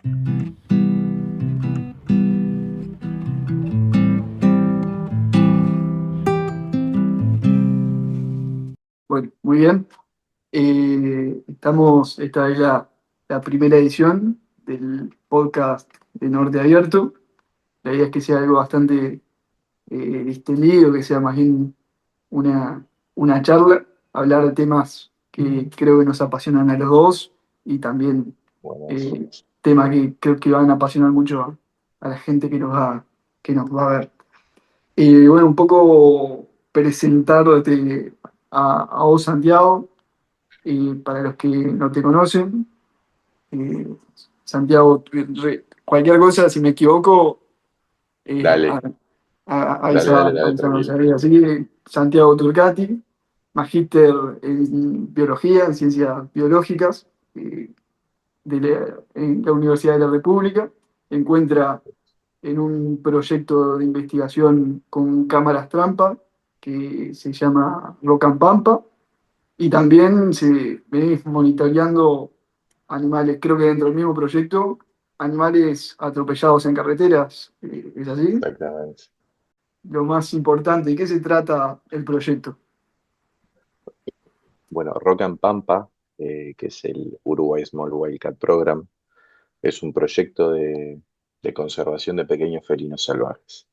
Bueno, muy bien. Esta es la primera edición del podcast de Norte Abierto. La idea es que sea algo bastante distendido, que sea más bien una, una charla, hablar de temas que creo que nos apasionan a los dos y también Bueno, eh, temas que creo que van a apasionar mucho a la gente que nos va a ver. Bueno, un poco presentarte a vos, Santiago, para los que no te conocen. Eh, Santiago, cualquier cosa, si me equivoco, dale, dale, dale, dale, avísame. tranquilo. Así que Santiago Turcati, magíster en biología, en ciencias biológicas, en la Universidad de la República. Encuentra en un proyecto de investigación con cámaras trampa que se llama Rock and Pampa. Y también se venís monitoreando animales, creo que dentro del mismo proyecto, animales atropellados en carreteras. ¿Es así? Exactamente. Lo más importante, ¿de qué se trata el proyecto? Bueno, Rock and Pampa, que es el Uruguay Small Wildcat Program, es un proyecto de conservación de pequeños felinos salvajes.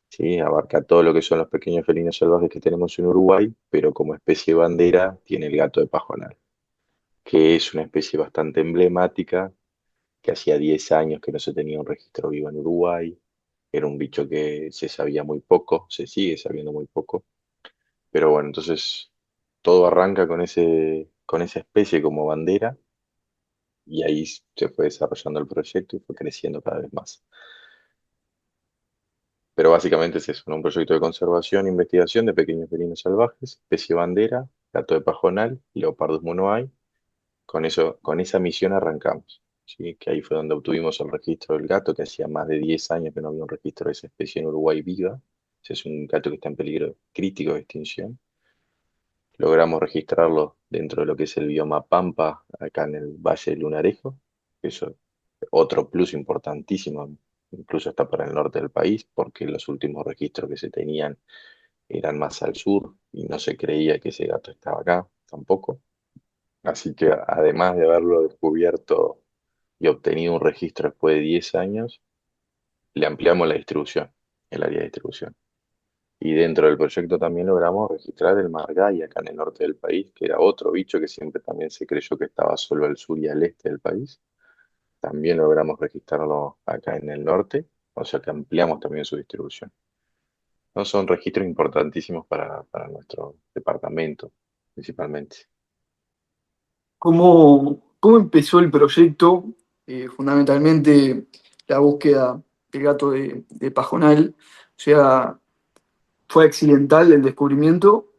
¿Sí? Abarca todo lo que son los pequeños felinos salvajes que tenemos en Uruguay, pero como especie bandera tiene el gato de pajonal, que es una especie bastante emblemática, que hacía 10 años que no se tenía un registro vivo en Uruguay. Era un bicho que se sabía muy poco, se sigue sabiendo muy poco. Pero bueno, entonces todo arranca con esa especie como bandera y ahí se fue desarrollando el proyecto y fue creciendo cada vez más. Pero básicamente es eso, ¿no? Un proyecto de conservación e investigación de pequeños felinos salvajes, especie bandera, gato de pajonal, Leopardus monoai. Con eso, con esa misión arrancamos, ¿sí? Que ahí fue donde obtuvimos el registro del gato, que hacía más de 10 años que no había un registro de esa especie en Uruguay viva. Ese es un gato que está en peligro crítico de extinción. Logramos registrarlo dentro de lo que es el bioma Pampa, acá en el Valle del Lunarejo. Eso es otro plus importantísimo, incluso está para el norte del país, porque los últimos registros que se tenían eran más al sur y no se creía que ese gato estaba acá tampoco. Así que además de haberlo descubierto y obtenido un registro después de 10 años, le ampliamos la distribución, el área de distribución. Y dentro del proyecto también logramos registrar el margay acá en el norte del país, que era otro bicho que siempre también se creyó que estaba solo al sur y al este del país. También logramos registrarlo acá en el norte, o sea que ampliamos también su distribución. No son registros importantísimos para nuestro departamento, principalmente. ¿Cómo empezó el proyecto? Fundamentalmente la búsqueda del gato de Pajonal. O sea, ¿fue accidental el descubrimiento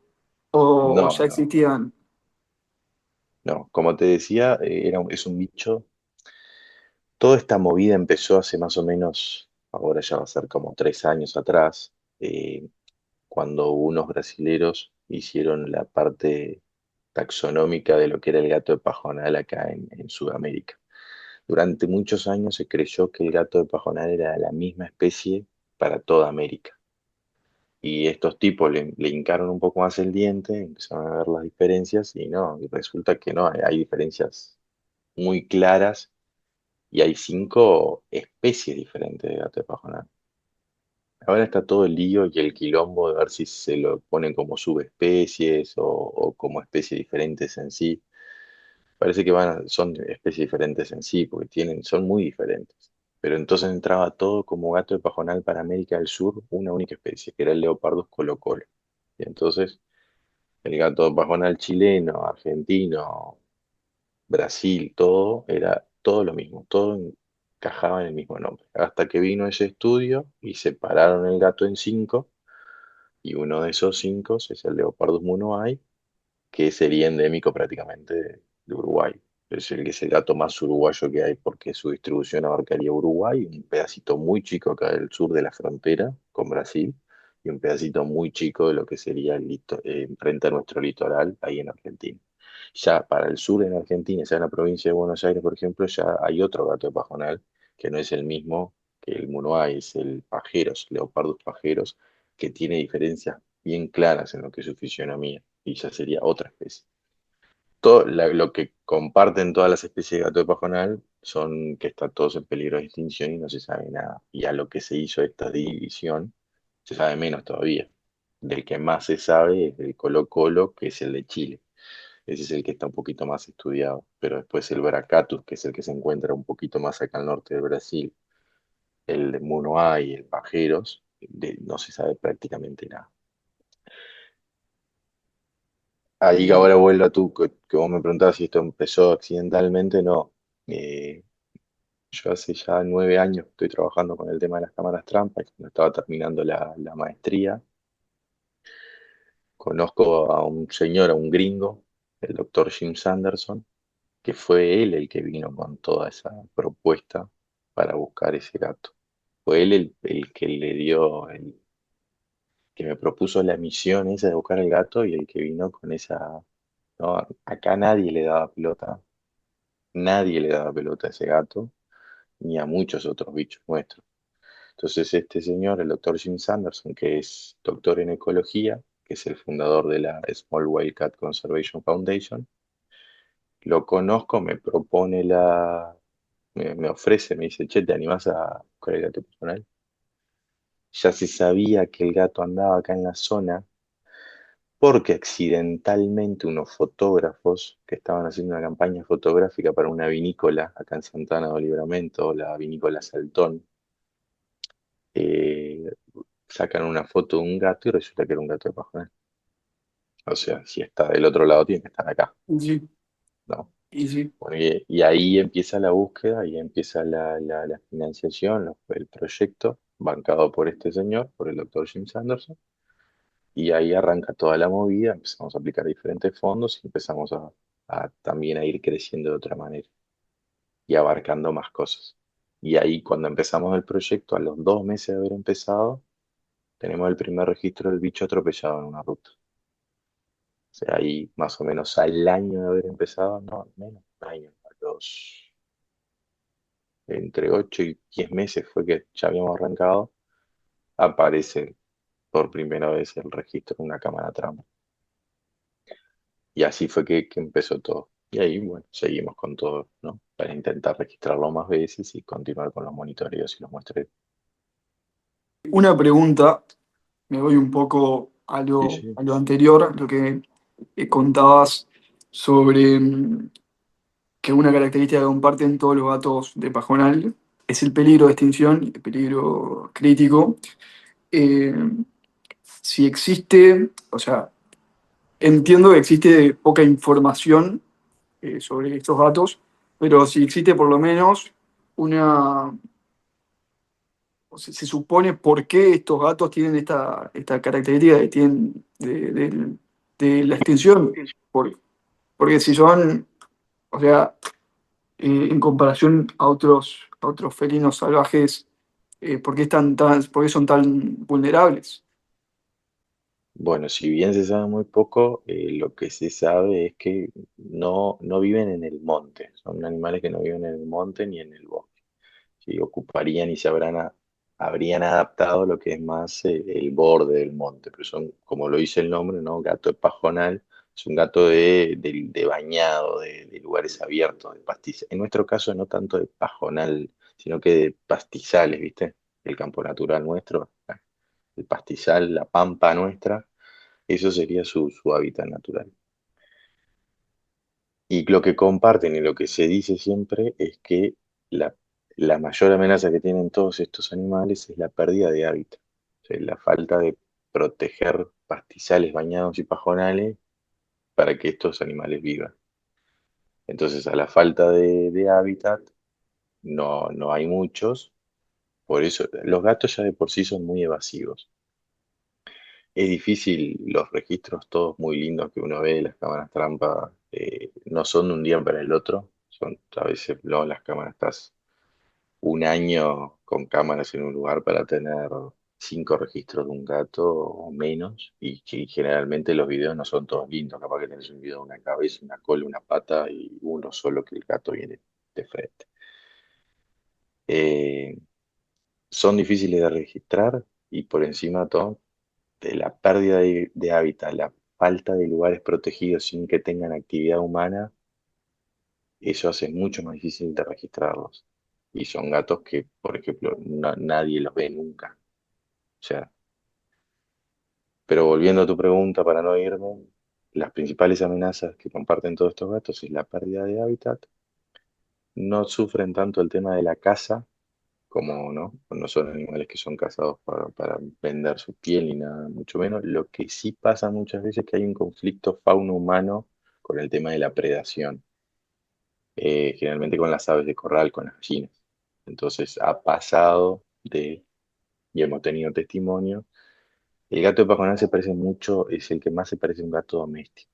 o No, ya no, existían? no. Como te decía, es un bicho. Toda esta movida empezó hace más o menos, ahora ya va a ser como 3 años atrás, cuando unos brasileros hicieron la parte taxonómica de lo que era el gato de pajonal acá en Sudamérica. Durante muchos años se creyó que el gato de pajonal era la misma especie para toda América. Y estos tipos le hincaron un poco más el diente, empezaron a ver las diferencias y no, y resulta que no, hay diferencias muy claras y hay 5 especies diferentes de gato de pajonal. Ahora está todo el lío y el quilombo de ver si se lo ponen como subespecies o como especies diferentes en sí. Parece que son especies diferentes en sí, porque son muy diferentes. Pero entonces entraba todo como gato de pajonal para América del Sur, una única especie, que era el Leopardus colocolo. Y entonces el gato de pajonal chileno, argentino, Brasil, todo era todo lo mismo, todo encajaba en el mismo nombre. Hasta que vino ese estudio y separaron el gato en 5, y uno de esos 5 es el Leopardus munuai, que sería endémico prácticamente de Uruguay. Es el que es el gato más uruguayo que hay porque su distribución abarcaría Uruguay, un pedacito muy chico acá del sur de la frontera con Brasil, y un pedacito muy chico de lo que sería frente a nuestro litoral ahí en Argentina. Ya para el sur en Argentina, ya en la provincia de Buenos Aires, por ejemplo, ya hay otro gato de pajonal que no es el mismo que el Munuai, es el pajeros, Leopardus pajeros, que tiene diferencias bien claras en lo que es su fisionomía y ya sería otra especie. Lo que comparten todas las especies de gato de pajonal son que están todos en peligro de extinción y no se sabe nada. Y a lo que se hizo esta división, se sabe menos todavía. Del que más se sabe es del Colo-Colo, que es el de Chile. Ese es el que está un poquito más estudiado. Pero después el Veracatus, que es el que se encuentra un poquito más acá al norte de Brasil, el de Munoa y el Pajeros, no se sabe prácticamente nada. Ahí Bien. ahora vuelvo a tú, que vos me preguntabas si esto empezó accidentalmente, no. Eh, yo hace ya 9 años que estoy trabajando con el tema de las cámaras trampa, y cuando estaba terminando la maestría, conozco a un señor, a un gringo, el doctor Jim Sanderson, que fue él el que vino con toda esa propuesta para buscar ese gato. Fue él el que le dio, el que me propuso la misión esa de buscar el gato y el que vino con esa... No, acá nadie le daba pelota a ese gato, ni a muchos otros bichos nuestros. Entonces este señor, el doctor Jim Sanderson, que es doctor en ecología, que es el fundador de la Small Whale Cat Conservation Foundation, lo conozco, me propone me ofrece, me dice, che, ¿te animás a buscar el gato personal? Ya se sabía que el gato andaba acá en la zona porque accidentalmente unos fotógrafos que estaban haciendo una campaña fotográfica para una vinícola acá en Santana de Livramento, la vinícola Saltón, eh, sacan una foto de un gato y resulta que era un gato de pajonal. O sea, si está del otro lado, tiene que estar acá, Y sí, ¿no? y sí. Bueno, y ahí empieza la búsqueda, ahí empieza la financiación, el proyecto, bancado por este señor, por el doctor Jim Sanderson, y ahí arranca toda la movida, empezamos a aplicar diferentes fondos y empezamos a también a ir creciendo de otra manera y abarcando más cosas. Y ahí cuando empezamos el proyecto, a los 2 meses de haber empezado, tenemos el primer registro del bicho atropellado en una ruta. O sea, ahí más o menos al año de haber empezado, no, menos, un año, a los entre 8 y 10 meses fue que ya habíamos arrancado, aparece por primera vez el registro en una cámara trampa. Y así fue que empezó todo. Y ahí, bueno, seguimos con todo, ¿no? Para intentar registrarlo más veces y continuar con los monitoreos y los muestreos. Una pregunta, me voy un poco Sí, sí. a lo anterior, lo que contabas sobre que una característica que comparten todos los gatos de pajonal es el peligro de extinción, el peligro crítico. Eh, si existe, o sea, entiendo que existe poca información sobre estos gatos, pero si existe por lo menos una, o se supone por qué estos gatos tienen esta característica que tienen de la extinción. Porque si son, o sea, en comparación a otros felinos salvajes, ¿por qué por qué son tan vulnerables? Bueno, si bien se sabe muy poco, lo que se sabe es que no viven en el monte. Son animales que no viven en el monte ni en el bosque. Sí, ocuparían y habrían adaptado lo que es más el borde del monte, pero son, como lo dice el nombre, ¿no? Gato de pajonal, es un gato de bañado, de lugares abiertos, de pastizales. En nuestro caso no tanto de pajonal, sino que de pastizales, ¿viste? El campo natural nuestro, el pastizal, la pampa nuestra, eso sería su hábitat natural. Y lo que comparten y lo que se dice siempre es que la, la mayor amenaza que tienen todos estos animales es la pérdida de hábitat, o sea, la falta de proteger pastizales bañados y pajonales para que estos animales vivan. Entonces, a la falta de hábitat, no hay muchos, por eso los gatos ya de por sí son muy evasivos. Es difícil, los registros todos muy lindos que uno ve de las cámaras trampa, no son de un día para el otro, son a veces las cámaras estás un año con cámaras en un lugar para tener cinco registros de un gato o menos, y que generalmente los videos no son todos lindos, capaz que tenés un video de una cabeza, una cola, una pata y uno solo que el gato viene de frente. Eh, Son difíciles de registrar y por encima de todo, de la pérdida de hábitat, la falta de lugares protegidos sin que tengan actividad humana, eso hace mucho más difícil de registrarlos. Y son gatos que, por ejemplo, nadie los ve nunca. O sea, pero volviendo a tu pregunta para no irme, las principales amenazas que comparten todos estos gatos es la pérdida de hábitat. No sufren tanto el tema de la caza como no son animales que son cazados para vender su piel ni nada, mucho menos. Lo que sí pasa muchas veces es que hay un conflicto fauno-humano con el tema de la predación, generalmente con las aves de corral, con las gallinas. Entonces ha pasado y hemos tenido testimonio, el gato de Pajonal se parece mucho, es el que más se parece a un gato doméstico.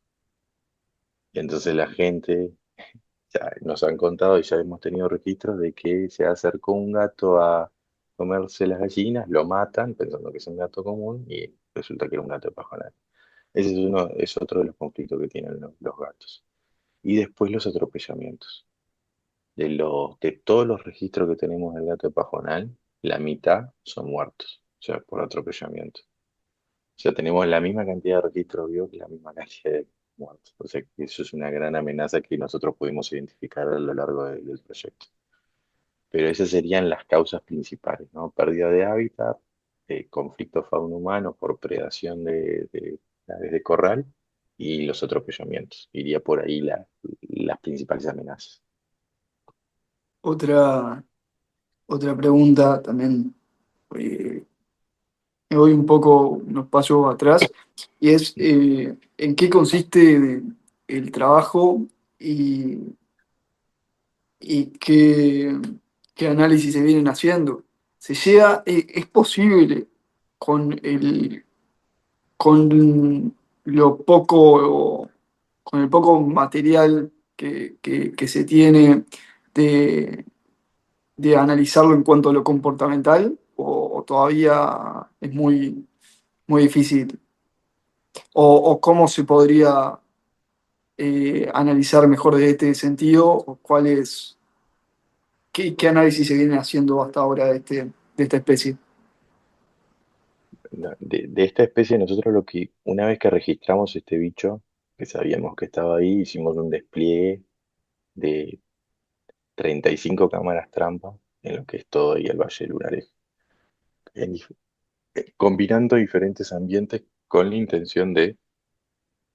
Y entonces la gente ya nos han contado y ya hemos tenido registros de que se acercó un gato a comerse las gallinas, lo matan pensando que es un gato común y resulta que era un gato de pajonal. Ese es otro de los conflictos que tienen los gatos. Y después los atropellamientos. De todos los registros que tenemos del gato de pajonal, la mitad son muertos, o sea, por atropellamiento. O sea, tenemos la misma cantidad de registros vivos que la misma cantidad de muertos. O sea, que eso es una gran amenaza que nosotros pudimos identificar a lo largo del proyecto. Pero esas serían las causas principales, ¿no? Pérdida de hábitat, conflicto fauno-humano por predación de aves de corral y los atropellamientos. Iría por ahí las principales amenazas. Otra, otra pregunta también, eh, me voy un poco unos pasos atrás, y es ¿en qué consiste el trabajo y qué análisis se vienen haciendo? ¿Es posible con con lo poco, con el poco material que se tiene de, de analizarlo en cuanto a lo comportamental, o todavía es muy difícil? O cómo se podría analizar mejor de este sentido? ¿O qué análisis se viene haciendo hasta ahora de esta especie? No, de esta especie, nosotros una vez que registramos este bicho, que sabíamos que estaba ahí, hicimos un despliegue de 35 cámaras trampa en lo que es todo ahí el Valle del Lunares, en dif- combinando diferentes ambientes con la intención de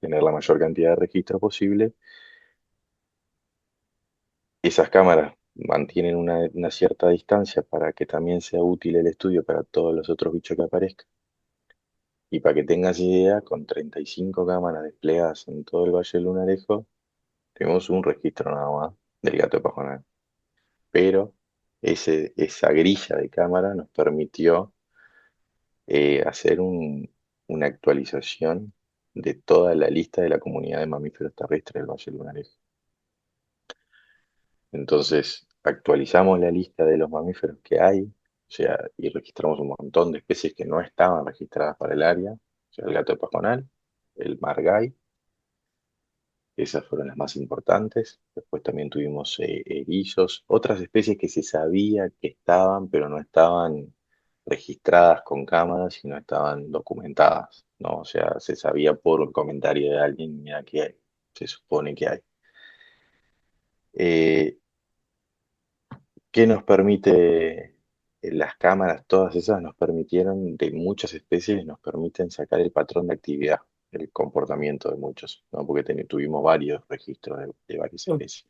tener la mayor cantidad de registros posible. Esas cámaras mantienen una cierta distancia para que también sea útil el estudio para todos los otros bichos que aparezcan. Y para que tengas idea, con 35 cámaras desplegadas en todo el Valle del Lunarejo, tenemos un registro nada más del gato de Pajonal. Pero esa grilla de cámara nos permitió hacer una actualización de toda la lista de la comunidad de mamíferos terrestres del Valle del Lunarejo. Entonces, actualizamos la lista de los mamíferos que hay, o sea, y registramos un montón de especies que no estaban registradas para el área, o sea, el gato de pajonal, el margay, esas fueron las más importantes. Después también tuvimos erizos, otras especies que se sabía que estaban, pero no estaban registradas con cámaras y no estaban documentadas, ¿no? O sea, se sabía por un comentario de alguien, mira que hay, se supone que hay. Eh, ¿Qué nos permite las cámaras? Todas esas nos permitieron, de muchas especies, nos permiten sacar el patrón de actividad, el comportamiento de muchos, ¿no? Porque tuvimos varios registros de varias Claro, especies.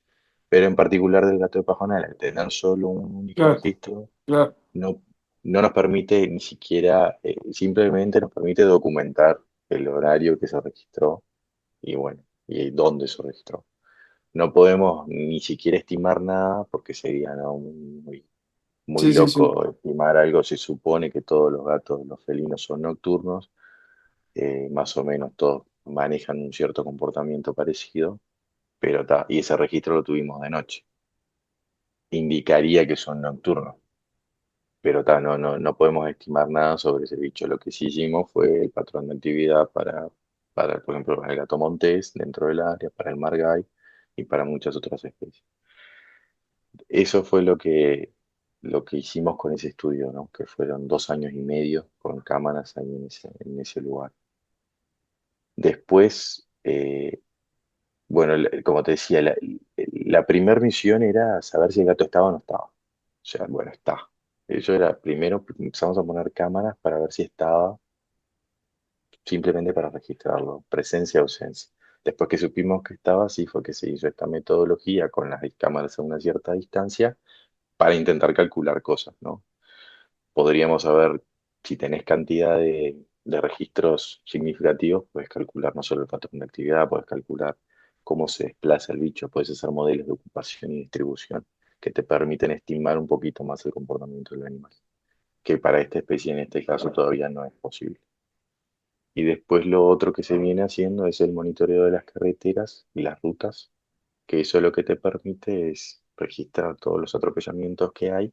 Pero en particular del gato de pajonal, al tener solo un único claro, registro, claro. no, no nos permite ni siquiera, simplemente nos permite documentar el horario que se registró y bueno, y dónde se registró. No podemos ni siquiera estimar nada porque sería, ¿no? Muy Sí, sí, sí. loco estimar algo. Se supone que todos los gatos, los felinos son nocturnos, más o menos todos manejan un cierto comportamiento parecido, pero y ese registro lo tuvimos de noche. Indicaría que son nocturnos. pero ta, no podemos estimar nada sobre ese bicho. Lo que sí hicimos fue el patrón de actividad por ejemplo, para el gato montés dentro del área, para el margay y para muchas otras especies. Eso fue lo que hicimos con ese estudio, ¿no? Que fueron 2 años y medio con cámaras ahí en ese lugar. Después, bueno, como te decía, la primera misión era saber si el gato estaba o no estaba. O sea, bueno, está. Eso era, primero empezamos a poner cámaras para ver si estaba, simplemente para registrarlo, presencia, ausencia. Después que supimos que estaba, sí fue que se hizo esta metodología con las cámaras a una cierta distancia para intentar calcular cosas, ¿no? Podríamos saber si tenés cantidad de registros significativos, puedes calcular no solo el patrón de actividad, puedes calcular cómo se desplaza el bicho, puedes hacer modelos de ocupación y distribución que te permiten estimar un poquito más el comportamiento del animal, que para esta especie en este caso todavía no es posible. Y después lo otro que se viene haciendo es el monitoreo de las carreteras y las rutas, que eso lo que te permite es registrar todos los atropellamientos que hay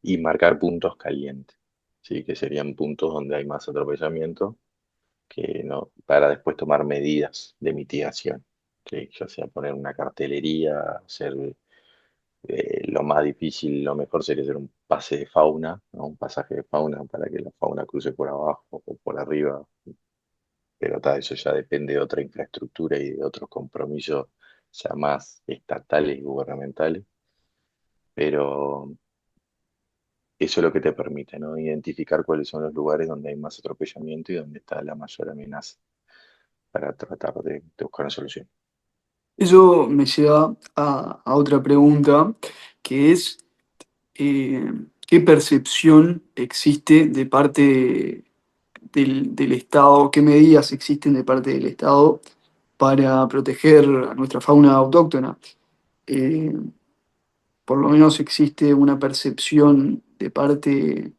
y marcar puntos calientes, ¿sí? Que serían puntos donde hay más atropellamiento que no, para después tomar medidas de mitigación, ¿sí? Ya sea poner una cartelería, hacer lo más difícil, lo mejor sería hacer un pase de fauna, ¿no? Un pasaje de fauna para que la fauna cruce por abajo o por arriba, pero eso ya depende de otra infraestructura y de otros compromisos ya más estatales y gubernamentales, pero eso es lo que te permite, ¿no? Identificar cuáles son los lugares donde hay más atropellamiento y donde está la mayor amenaza para tratar de buscar una solución. Eso me lleva a otra pregunta, que es ¿qué percepción existe de parte del Estado, qué medidas existen de parte del Estado para proteger a nuestra fauna autóctona? Eh, por lo menos existe una percepción de parte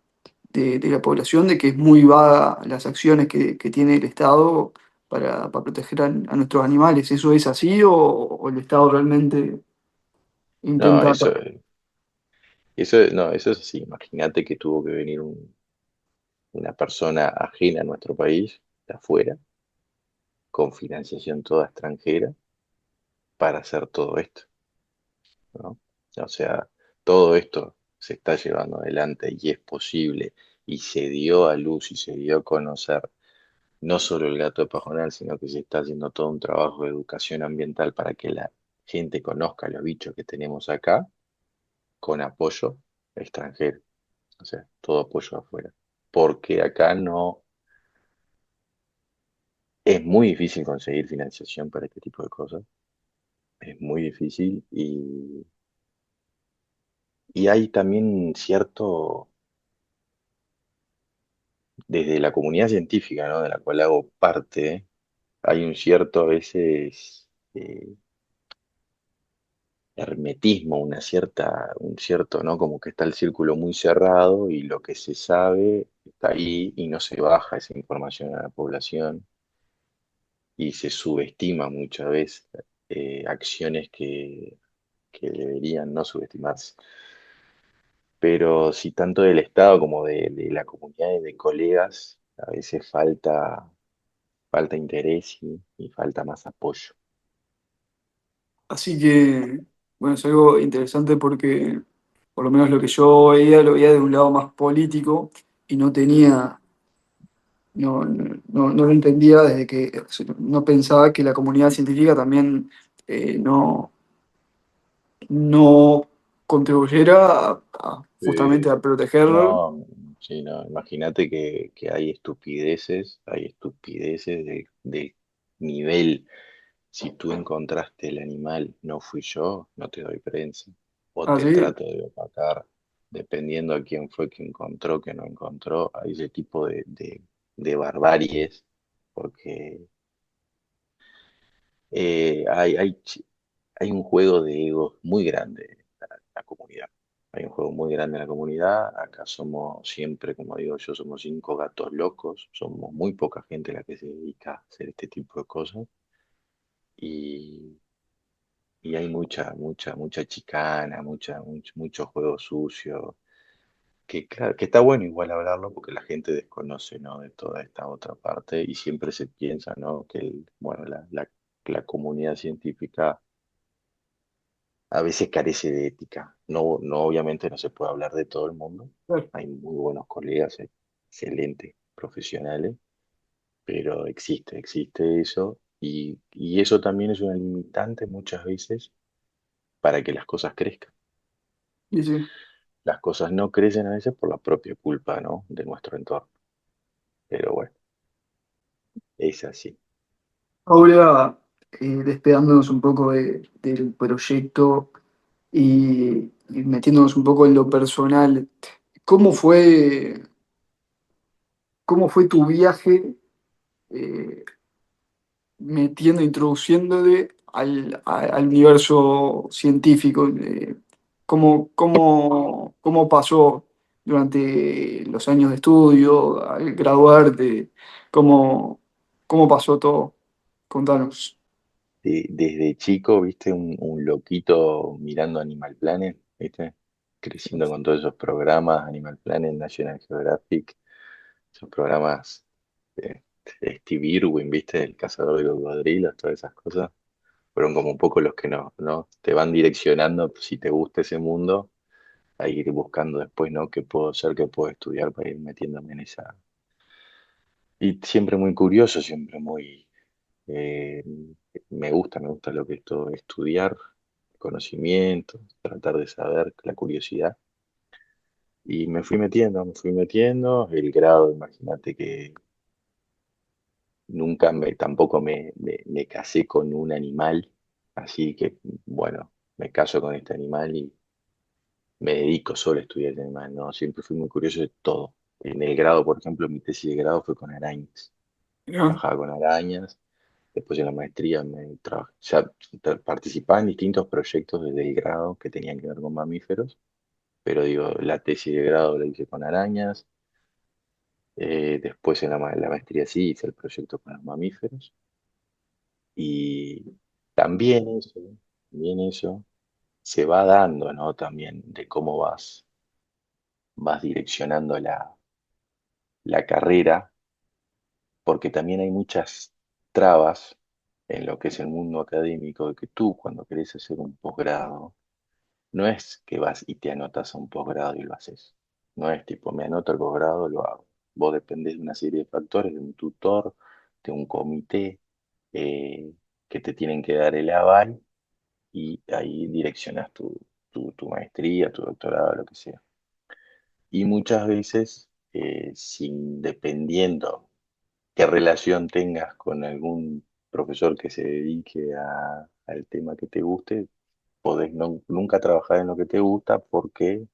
de la población de que es muy vaga las acciones que tiene el Estado para proteger a nuestros animales. ¿Eso es así o el Estado realmente No, intenta... no, eso es así. Imagínate que tuvo que venir una persona ajena a nuestro país, de afuera, con financiación toda extranjera, para hacer todo esto, ¿no? O sea, todo esto se está llevando adelante y es posible y se dio a luz y se dio a conocer no solo el gato de pajonal, sino que se está haciendo todo un trabajo de educación ambiental para que la gente conozca los bichos que tenemos acá con apoyo extranjero, o sea, todo apoyo afuera. Porque acá no es muy difícil conseguir financiación para este tipo de cosas, es muy difícil y hay también cierto, desde la comunidad científica, ¿no? De la cual hago parte, hay un cierto a veces hermetismo, un cierto, ¿no? Como que está el círculo muy cerrado y lo que se sabe está ahí y no se baja esa información a la población y se subestima muchas veces acciones que deberían no subestimarse. Pero si tanto del Estado como de la comunidad y de colegas, a veces falta interés y falta más apoyo. Así que, bueno, es algo interesante porque por lo menos lo que yo veía lo veía de un lado más político y no tenía, no lo entendía desde que no pensaba que la comunidad científica también no, no contribuyera justamente a proteger. No, sí, no, imagínate que hay estupideces de nivel. Si tú encontraste el animal, no fui yo, no te doy prensa. O te Así, trato de opacar, dependiendo a quién fue que encontró, que no encontró. Hay ese tipo de barbaries, porque hay un juego de egos muy grande en la comunidad. Hay un juego muy grande en la comunidad. Acá somos siempre, como digo yo, somos 5 gatos locos. Somos muy poca gente la que se dedica a hacer este tipo de cosas. Y, y hay mucha chicana, mucho juego sucio. que, claro, que está bueno igual hablarlo porque la gente desconoce, ¿no? De toda esta otra parte y siempre se piensa, ¿no? Que, bueno, la comunidad científica a veces carece de ética. No, no, obviamente no se puede hablar de todo el mundo. Claro. Hay muy buenos colegas, excelentes profesionales, pero existe eso y eso también es una limitante muchas veces para que las cosas crezcan. Y sí. Las cosas no crecen a veces por la propia culpa, ¿no? De nuestro entorno. Pero bueno, es así. Ahora, despegándonos un poco del proyecto y metiéndonos un poco en lo personal, ¿cómo fue, cómo fue tu viaje eh, introduciéndote al universo científico? ¿Cómo pasó durante los años de estudio, al graduarte? ¿Cómo, cómo pasó todo? Contanos. Desde chico, viste, un loquito mirando Animal Planet, viste, creciendo con todos esos programas, Animal Planet, National Geographic, esos programas de Steve Irwin, viste, el cazador de cocodrilos, todas esas cosas, fueron como un poco los que no te van direccionando, si te gusta ese mundo, a ir buscando después, ¿no? ¿Qué puedo hacer, qué puedo estudiar para ir metiéndome en esa? Y siempre muy curioso, siempre muy Eh, me gusta lo que es todo estudiar, conocimiento, tratar de saber, la curiosidad. Y me fui metiendo. El grado, imagínate que tampoco me casé con un animal, así que, bueno, me caso con este animal y me dedico solo a estudiar el animal, ¿no? Siempre fui muy curioso de todo. En el grado, por ejemplo, mi tesis de grado fue con arañas. ¿No? Trabajaba con arañas. Después en la maestría ya participaba en distintos proyectos desde el grado que tenían que ver con mamíferos, pero digo, la tesis de grado la hice con arañas, después en la maestría sí hice el proyecto con los mamíferos, y también eso, también eso se va dando, ¿no? También de cómo vas direccionando la carrera, porque también hay muchas trabas en lo que es el mundo académico, de que tú cuando querés hacer un posgrado, no es que vas y te anotas a un posgrado y lo haces. No es tipo, me anoto al posgrado, lo hago. Vos dependés de una serie de factores, de un tutor, de un comité, eh, que te tienen que dar el aval y ahí direccionas tu maestría, tu doctorado, lo que sea. Y muchas veces, dependiendo qué relación tengas con algún profesor que se dedique al tema que te guste, podés nunca trabajar en lo que te gusta porque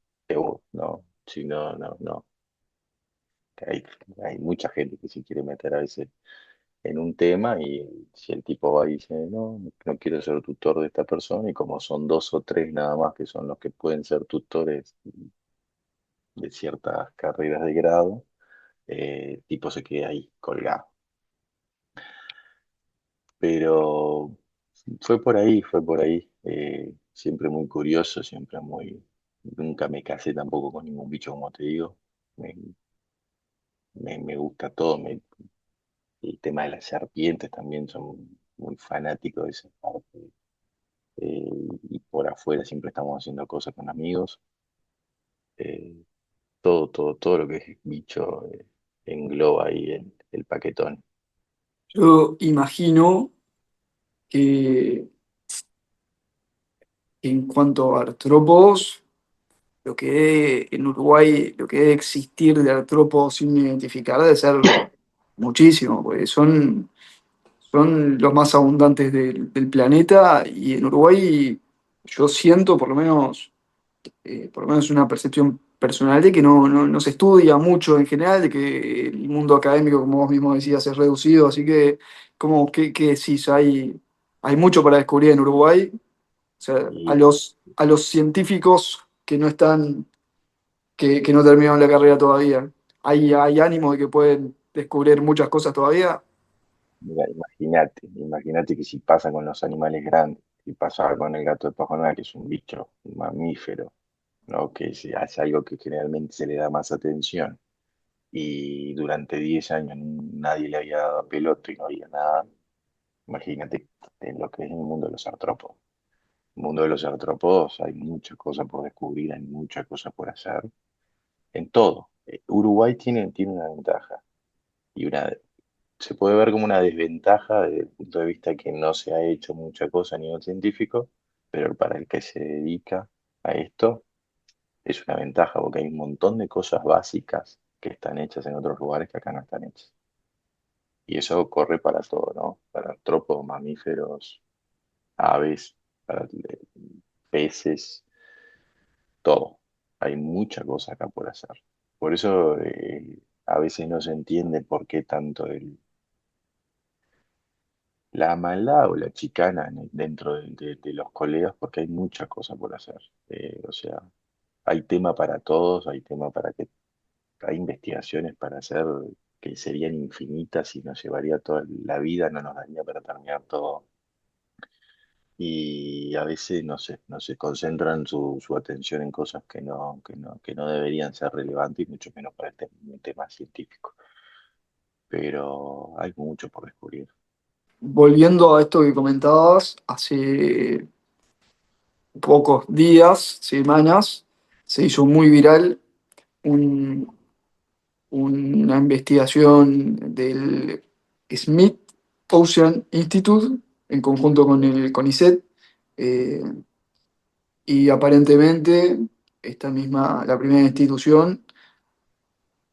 no, si no, no. Hay, hay mucha gente que se quiere meter a veces en un tema y si el tipo va y dice, no, no quiero ser tutor de esta persona y como son dos o tres nada más que son los que pueden ser tutores de ciertas carreras de grado, el tipo se queda ahí colgado. Pero fue por ahí. Siempre muy curioso, siempre muy... Nunca me casé tampoco con ningún bicho, como te digo. Me, me gusta todo. El tema de las serpientes también son muy fanáticos de esa parte. Eh, y por afuera siempre estamos haciendo cosas con amigos. Eh, todo lo que es bicho engloba ahí el paquetón. Yo imagino que en cuanto a artrópodos, en Uruguay, lo que debe existir de artrópodos sin identificar debe ser muchísimo, porque son los más abundantes del planeta y en Uruguay yo siento por lo menos una percepción personal de que no se estudia mucho en general, de que el mundo académico, como vos mismo decías, es reducido, así que, ¿qué decís? Hay mucho para descubrir en Uruguay. O sea, Y a los científicos que no terminaron la carrera todavía, hay ánimo de que pueden descubrir muchas cosas todavía. mira, imagínate que si pasa con los animales grandes, si pasaba con el gato de Pajonal, que es un bicho, un mamífero, ¿no? Que es algo que generalmente se le da más atención y durante 10 años nadie le había dado pelota y no había nada. Imagínate en lo que es el mundo de los artrópodos. El mundo de los artrópodos hay muchas cosas por descubrir, hay muchas cosas por hacer, en todo. Uruguay tiene una ventaja y se puede ver como una desventaja desde el punto de vista que no se ha hecho mucha cosa a nivel científico, pero para el que se dedica a esto es una ventaja porque hay un montón de cosas básicas que están hechas en otros lugares que acá no están hechas. Y eso corre para todo, ¿no? Para artrópodos, mamíferos, aves, para peces, todo. Hay mucha cosa acá por hacer. Por eso a veces no se entiende por qué tanto la maldad o la chicana dentro de los colegas, porque hay mucha cosa por hacer. O sea, hay tema para todos, hay tema para que hay investigaciones para hacer que serían infinitas y nos llevaría toda la vida, no nos daría para terminar todo. Y a veces no se concentran su atención en cosas que no deberían ser relevantes y mucho menos para este un tema científico. Pero hay mucho por descubrir. Volviendo a esto que comentabas, hace pocos días, semanas, se hizo muy viral un- una investigación del Smith Ocean Institute en conjunto con el CONICET, eh, y aparentemente la primera institución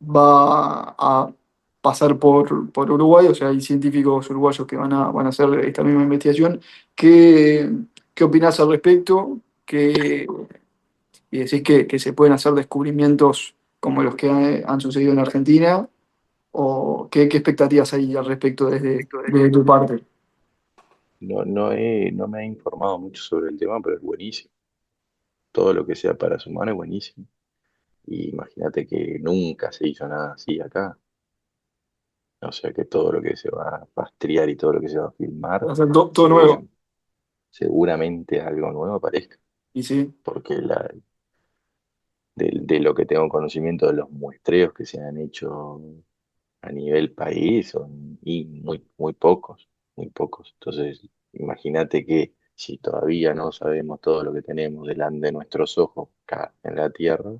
va a pasar por Uruguay, o sea, hay científicos uruguayos que van a hacer esta misma investigación. ¿Qué, qué opinás al respecto? ¿Y decís que se pueden hacer descubrimientos como los que han sucedido en Argentina? ¿O qué expectativas hay al respecto desde tu parte? No me he informado mucho sobre el tema, pero es buenísimo. Todo lo que sea para sumar es buenísimo. Y imagínate que nunca se hizo nada así acá. O sea que todo lo que se va a rastrear y todo lo que se va a filmar, Va a ser todo segura- nuevo. seguramente algo nuevo aparezca. Y sí, Porque de lo que tengo conocimiento de los muestreos que se han hecho a nivel país son y muy pocos, muy pocos. Entonces, imagínate que si todavía no sabemos todo lo que tenemos delante de nuestros ojos acá en la Tierra,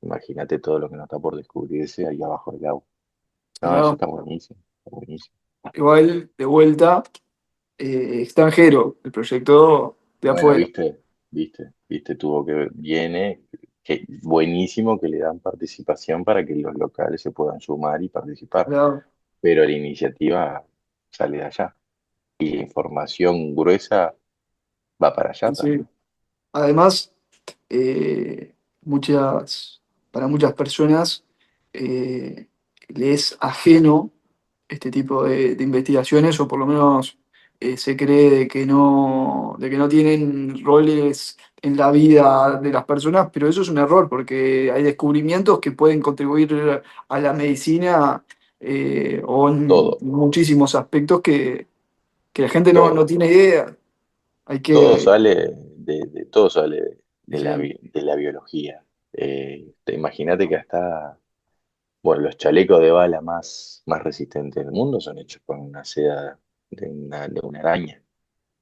imagínate todo lo que nos está por descubrirse ahí abajo del agua. No, eso claro. está buenísimo, está buenísimo. Igual, de vuelta, extranjero, el proyecto de Bueno, afuera. viste, viene, que buenísimo que le dan participación para que los locales se puedan sumar y participar, Claro, pero la iniciativa sale de allá y la información gruesa va para allá y sí. también. Además, eh, muchas, para muchas personas eh, le es ajeno este tipo de investigaciones, o por lo menos se cree de que no tienen roles en la vida de las personas, pero eso es un error, porque hay descubrimientos que pueden contribuir a la medicina, o en Todo, muchísimos aspectos que la gente no todo, tiene idea. Hay todo que... sale todo sale y sí, de la biología. Imagínate que hasta, bueno, los chalecos de bala más resistentes del mundo son hechos con una seda de una araña,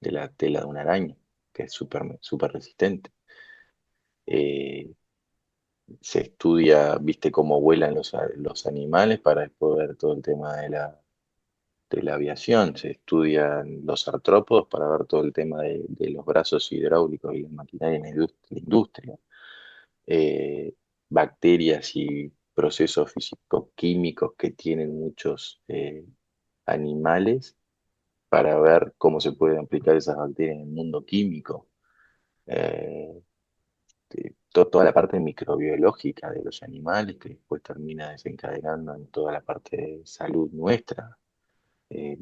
de la tela de una araña, que es súper resistente. Eh, Se estudia, viste cómo vuelan los animales para después ver todo el tema de la aviación. Se estudian los artrópodos para ver todo el tema de los brazos hidráulicos y la maquinaria en la industria. Eh, Bacterias y procesos físico-químicos que tienen muchos animales para ver cómo se pueden aplicar esas bacterias en el mundo químico. Eh, Toda la parte microbiológica de los animales que después termina desencadenando en toda la parte de salud nuestra. Eh,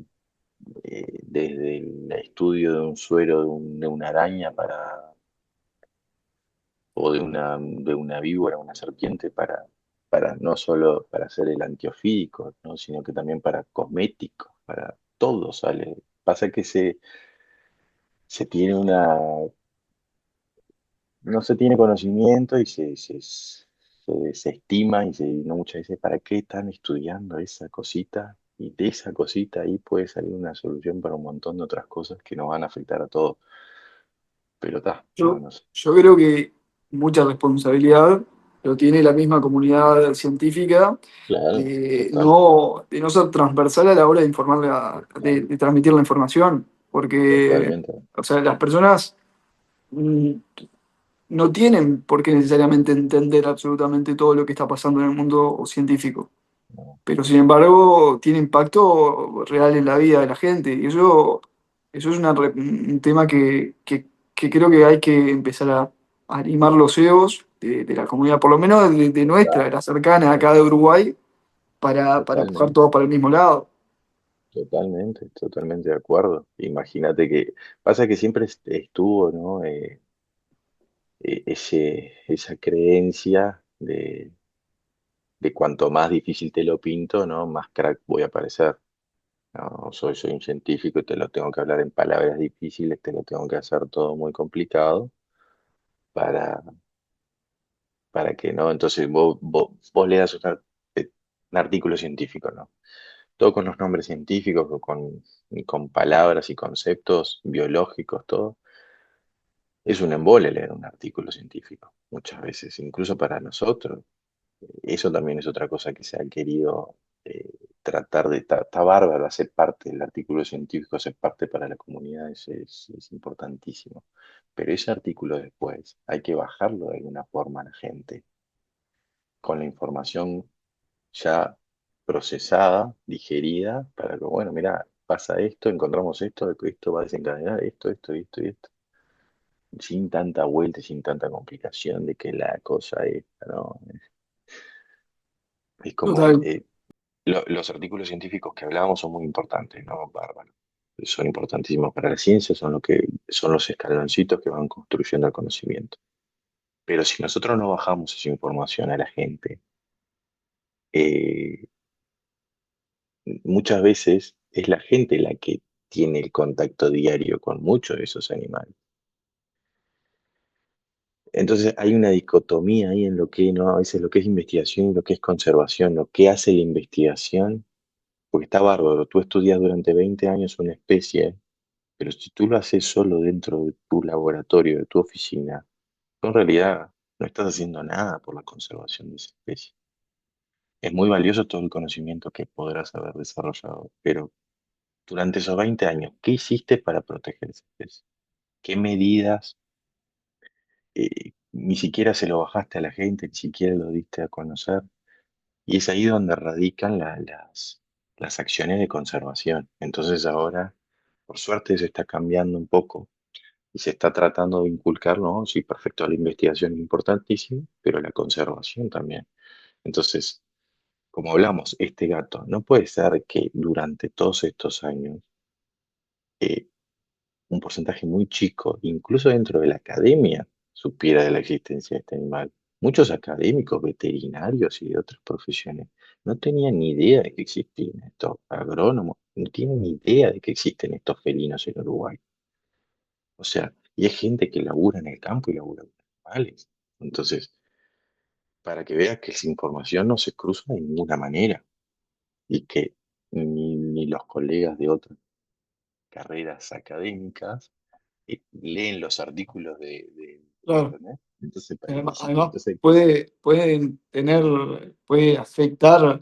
Desde el estudio de un suero de una araña o de una víbora, una serpiente, para no solo para hacer el antiofídico, ¿no? Sino que también para cosméticos, para todo sale. Pasa que se tiene no se tiene conocimiento y se desestima y no muchas veces, ¿para qué están estudiando esa cosita? Y de esa cosita ahí puede salir una solución para un montón de otras cosas que nos van a afectar a todos. Pero está, no, Yo, no sé. yo creo que mucha responsabilidad lo tiene la misma comunidad científica Claro, total, de no ser transversal a la hora de informar de transmitir la información, porque totalmente. o sea, las personas mm, no tienen por qué necesariamente entender absolutamente todo lo que está pasando en el mundo científico, No, pero sin embargo tiene impacto real en la vida de la gente. Y eso es un tema que creo que hay que empezar a animar los egos de la comunidad, por lo menos de nuestra, de claro, la cercana claro, acá de Uruguay, para empujar totalmente, todos para el mismo lado. totalmente, totalmente de acuerdo. Imagínate que pasa que siempre estuvo, ¿no? Esa creencia de cuanto más difícil te lo pinto, ¿no? Más crack voy a parecer. No, soy un científico y te lo tengo que hablar en palabras difíciles, te lo tengo que hacer todo muy complicado para, para que no. Entonces vos le das un artículo científico, ¿no? Todo con los nombres científicos, con palabras y conceptos biológicos, todo. Es un embole leer un artículo científico, muchas veces, incluso para nosotros. Eso también es otra cosa que se ha querido tratar de, está bárbaro hacer parte del artículo científico, hacer parte para la comunidad, es importantísimo. Pero ese artículo después hay que bajarlo de alguna forma a la gente, con la información ya procesada, digerida, para que, bueno, mira, pasa esto, encontramos esto, esto va a desencadenar esto y esto, sin tanta vuelta y sin tanta complicación de que la cosa esta, ¿no? Es como, Total. los artículos científicos que hablábamos son muy importantes, ¿no? Bárbaro. Son importantísimos para la ciencia, son lo que son los escaloncitos que van construyendo el conocimiento. Pero si nosotros no bajamos esa información a la gente, eh, muchas veces es la gente la que tiene el contacto diario con muchos de esos animales. Entonces hay una dicotomía ahí en lo que no, a veces lo que es investigación y lo que es conservación, lo que hace la investigación, porque está bárbaro, tú estudias durante 20 años una especie. Pero si tú lo haces solo dentro de tu laboratorio, de tu oficina, tú en realidad no estás haciendo nada por la conservación de esa especie. Es muy valioso todo el conocimiento que podrás haber desarrollado, pero durante esos 20 años, ¿qué hiciste para proteger esa especie? ¿Qué medidas? Ni siquiera se lo bajaste a la gente, ni siquiera lo diste a conocer. Y es ahí donde radican las acciones de conservación. Entonces ahora, por suerte, se está cambiando un poco y se está tratando de inculcar, ¿no? Sí, perfecto, la investigación es importantísima, pero la conservación también. Entonces, como hablamos, este gato, no puede ser que durante todos estos años eh, un porcentaje muy chico, incluso dentro de la academia, supiera de la existencia de este animal. Muchos académicos, veterinarios y de otras profesiones no tenían ni idea de que existían estos agrónomos, no tienen ni idea de que existen estos felinos en Uruguay. O sea, y hay gente que labura en el campo y labura con animales. Entonces, para que veas que esa información no se cruza de ninguna manera y que ni los colegas de otras carreras académicas leen los artículos de Claro. internet. Entonces, Además, entonces puede afectar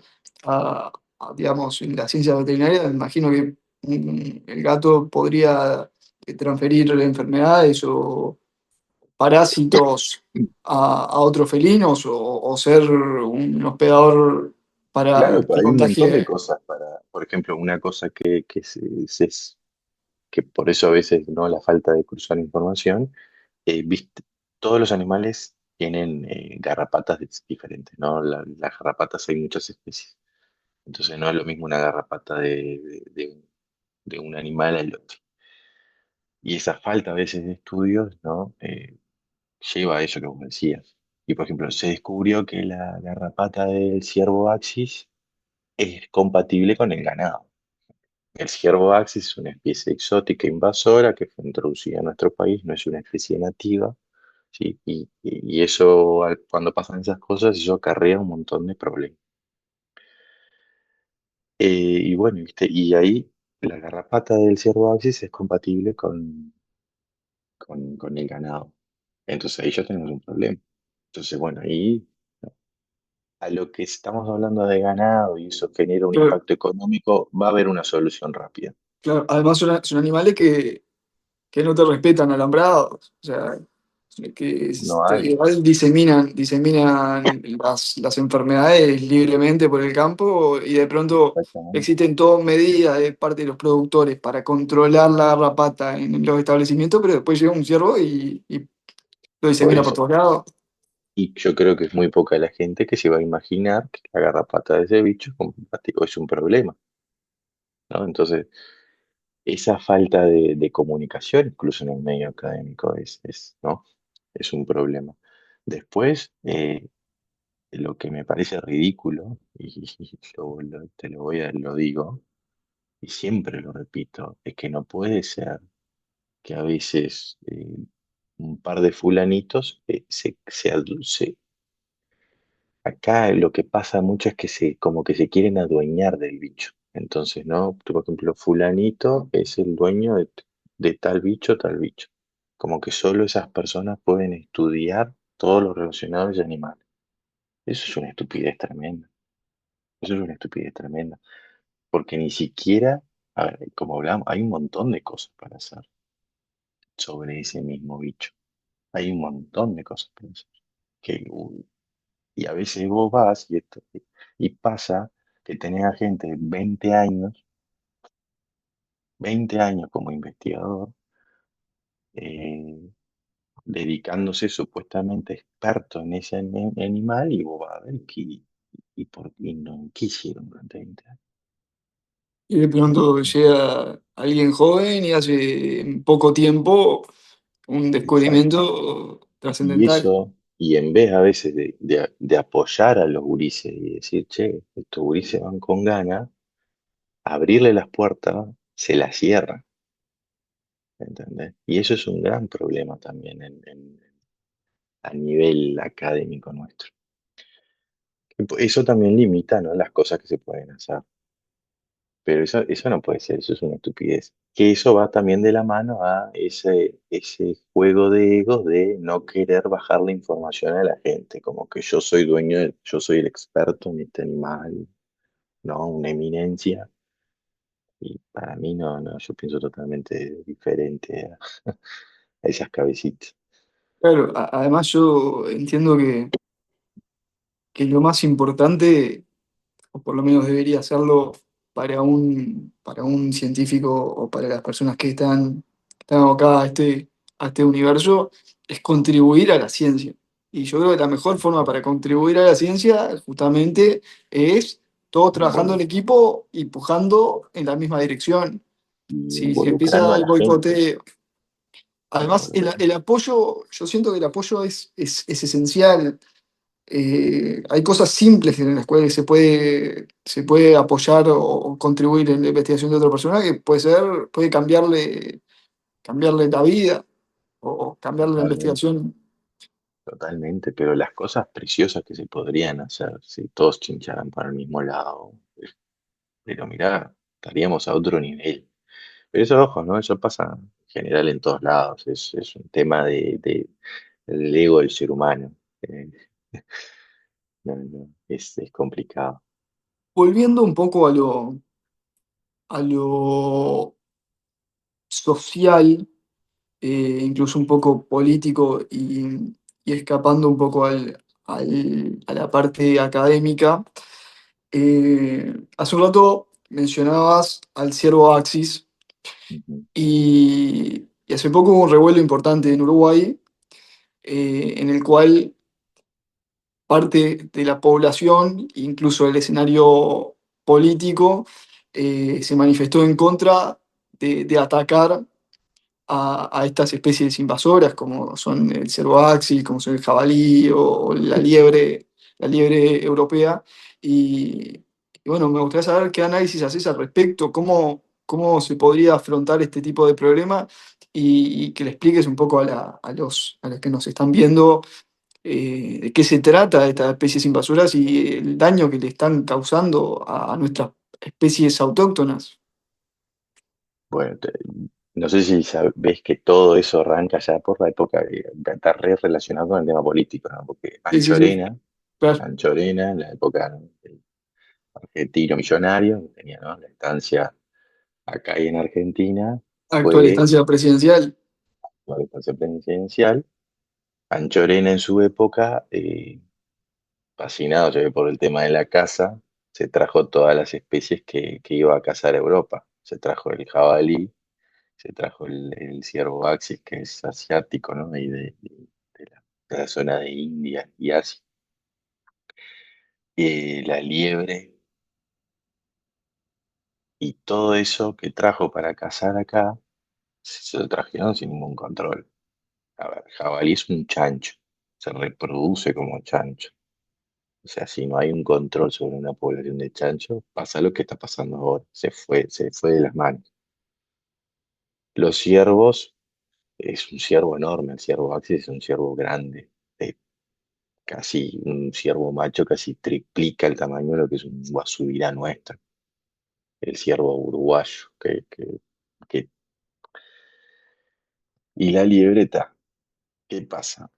digamos, en la ciencia veterinaria. Me imagino que el gato podría transferir enfermedades o parásitos a otros felinos o ser un hospedador para claro, que hay un montón de contagie. cosas para, por ejemplo, una cosa que por eso a veces no la falta de cruzar información, todos los animales tienen garrapatas diferentes, ¿no? Las garrapatas hay muchas especies. Entonces no es lo mismo una garrapata de un animal al otro. Y esa falta a veces de estudios, ¿no? Lleva a eso que vos decías. Y por ejemplo, se descubrió que la garrapata del ciervo axis es compatible con el ganado. El ciervo axis es una especie exótica invasora que fue introducida en nuestro país, no es una especie nativa, ¿sí? Y eso, cuando pasan esas cosas, eso acarrea un montón de problemas. Y bueno, ¿viste? Y ahí la garrapata del ciervo axis es compatible con el ganado. Entonces ahí ya tenemos un problema. Entonces, bueno, ahí a lo que estamos hablando de ganado y eso genera un Claro, impacto económico, va a haber una solución rápida. claro. Además son animales que no te respetan alambrados, o sea, que No hay. igual diseminan las enfermedades libremente por el campo y de pronto Exactamente. existen todas medidas de parte de los productores para controlar la garrapata en los establecimientos, pero después llega un ciervo y lo Por disemina por eso. todos lados. Y yo creo que es muy poca la gente que se va a imaginar que la garrapata de ese bicho es un problema, ¿no? Entonces, esa falta de comunicación, incluso en el medio académico, ¿no? Es un problema. Después, lo que me parece ridículo, y te lo digo, y siempre lo repito, es que no puede ser que a veces un par de fulanitos acá lo que pasa mucho es que como que se quieren adueñar del bicho. Entonces, ¿no? Tú, por ejemplo, fulanito es el dueño de tal bicho, tal bicho. Como que solo esas personas pueden estudiar todo lo relacionado a ese animal. Eso es una estupidez tremenda. Eso es una estupidez tremenda. Porque ni siquiera, a ver, como hablamos, hay un montón de cosas para hacer sobre ese mismo bicho. Hay un montón de cosas para hacer. Y a veces vos vas y pasa que tenés a gente de 20 años como investigador, eh, dedicándose supuestamente experto en ese animal y vos vas a ver y no, ¿qué hicieron durante 20 años? Y de pronto llega alguien joven y hace en poco tiempo un Exacto. descubrimiento Y trascendental. eso, y en vez a veces de apoyar a los gurises y decir, che, estos gurises van con ganas, abrirle las puertas, se las cierra. ¿Entendés? Y eso es un gran problema también a nivel académico nuestro. Eso también limita, ¿no? Las cosas que se pueden hacer. Pero eso no puede ser, eso es una estupidez. Que eso va también de la mano a ese juego de egos de no querer bajar la información a la gente, como que yo soy yo soy el experto en este animal, ¿no? Una eminencia. Y para mí no, yo pienso totalmente diferente a esas cabecitas. Claro, además yo entiendo que lo más importante, o por lo menos debería serlo para un científico o para las personas están abocadas a este universo, es contribuir a la ciencia. Y yo creo que la mejor forma para contribuir a la ciencia justamente es todos trabajando en Involu- equipo y pujando en la misma dirección. y Si se involucrando empieza a el la gente. boicoteo. Además, Involucrando. el apoyo, yo siento que el apoyo es esencial. Hay cosas simples en las cuales se puede apoyar o contribuir en la investigación de otra persona que puede cambiarle la vida o cambiarle la Totalmente, investigación. totalmente, pero las cosas preciosas que se podrían hacer si todos chincharan para el mismo lado, pero mirá, estaríamos a otro nivel. Pero eso, ojo, ¿no? Eso pasa en general en todos lados, es un tema del ego del ser humano. Eh, no, es complicado. Volviendo un poco a lo social, incluso un poco político y escapando un poco a la parte académica. Hace un rato mencionabas al ciervo Axis Ujú, y hace poco hubo un revuelo importante en Uruguay en el cual parte de la población, incluso el escenario político, se manifestó en contra de atacar a estas especies invasoras como son el cervo axis, como son el jabalí o la liebre europea. Y bueno, me gustaría saber qué análisis haces al respecto, cómo se podría afrontar este tipo de problema y que le expliques un poco a los que nos están viendo de qué se trata estas especies invasoras y el daño que le están causando a nuestras especies autóctonas. Bueno, no sé si ves que todo eso arranca ya por la época está re relacionado con el tema político, ¿no? Porque Sí, sí, sí. Claro. Anchorena, en la época, ¿no?, del argentino millonario, que tenía, ¿no?, la estancia acá y en Argentina, Actual fue instancia presidencial. la estancia presidencial. Anchorena en su época, fascinado, ya que por el tema de la caza, se trajo todas las especies que iba a cazar Europa. Se trajo el jabalí, se trajo el ciervo axis, que es asiático, ¿no? Y de la zona de India y Asia. La liebre y todo eso que trajo para cazar acá, se lo trajeron sin ningún control. A ver, jabalí es un chancho, se reproduce como chancho. O sea, si no hay un control sobre una población de chancho, pasa lo que está pasando ahora. Se fue de las manos. Los ciervos, es un ciervo enorme, el ciervo axis es un ciervo grande. Casi un ciervo macho casi triplica el tamaño de lo que es un guasubirá nuestro, el ciervo uruguayo. Que- y la liebreta, ¿qué pasa?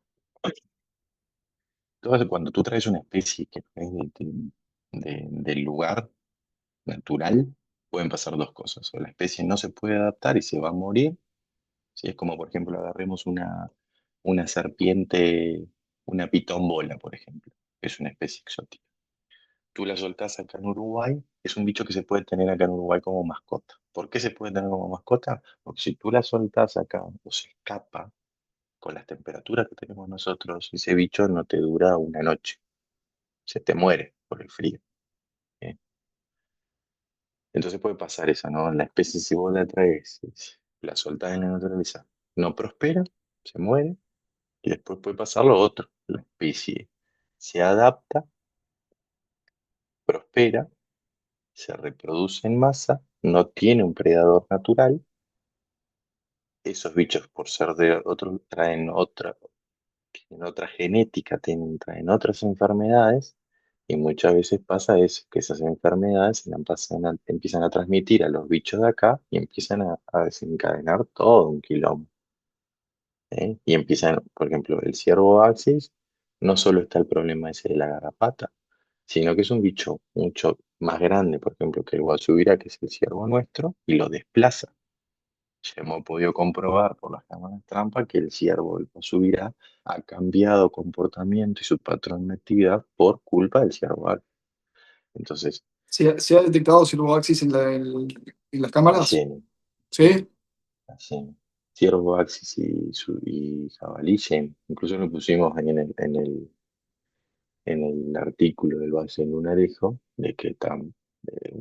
Cuando tú traes una especie que es del lugar natural, pueden pasar dos cosas. O la especie no se puede adaptar y se va a morir. Si es como, por ejemplo, agarremos una serpiente, una pitón bola, por ejemplo, que es una especie exótica. Tú la soltás acá en Uruguay, es un bicho que se puede tener acá en Uruguay como mascota. ¿Por qué se puede tener como mascota? Porque si tú la soltás acá o se escapa, con las temperaturas que tenemos nosotros, ese bicho no te dura una noche, se te muere por el frío. ¿Eh? Entonces puede pasar eso, ¿no? La especie, si vos la traes, la soltás en la naturaleza, no prospera, se muere, y después puede pasar lo otro. La especie se adapta, prospera, se reproduce en masa, no tiene un predador natural. Esos bichos, por ser de otro, tienen otra genética, traen otras enfermedades, y muchas veces pasa eso, que esas enfermedades empiezan a transmitir a los bichos de acá y empiezan a desencadenar todo un quilombo. ¿Eh? Y empiezan, por ejemplo, el ciervo axis, no solo está el problema ese de la garrapata, sino que es un bicho mucho más grande, por ejemplo, que el guasubira, que es el ciervo nuestro, y lo desplaza. Ya hemos podido comprobar por las cámaras trampa que el ciervo del guasubira ha cambiado comportamiento y su patrón de actividad por culpa del ciervo alfa. Entonces, Se ha detectado Silvoaxis en las cámaras. lleno, lleno, ¿Sí? lleno. Ciervo axis y jabalí lleno. Incluso lo pusimos ahí en el artículo del Base Lunarejo, de que están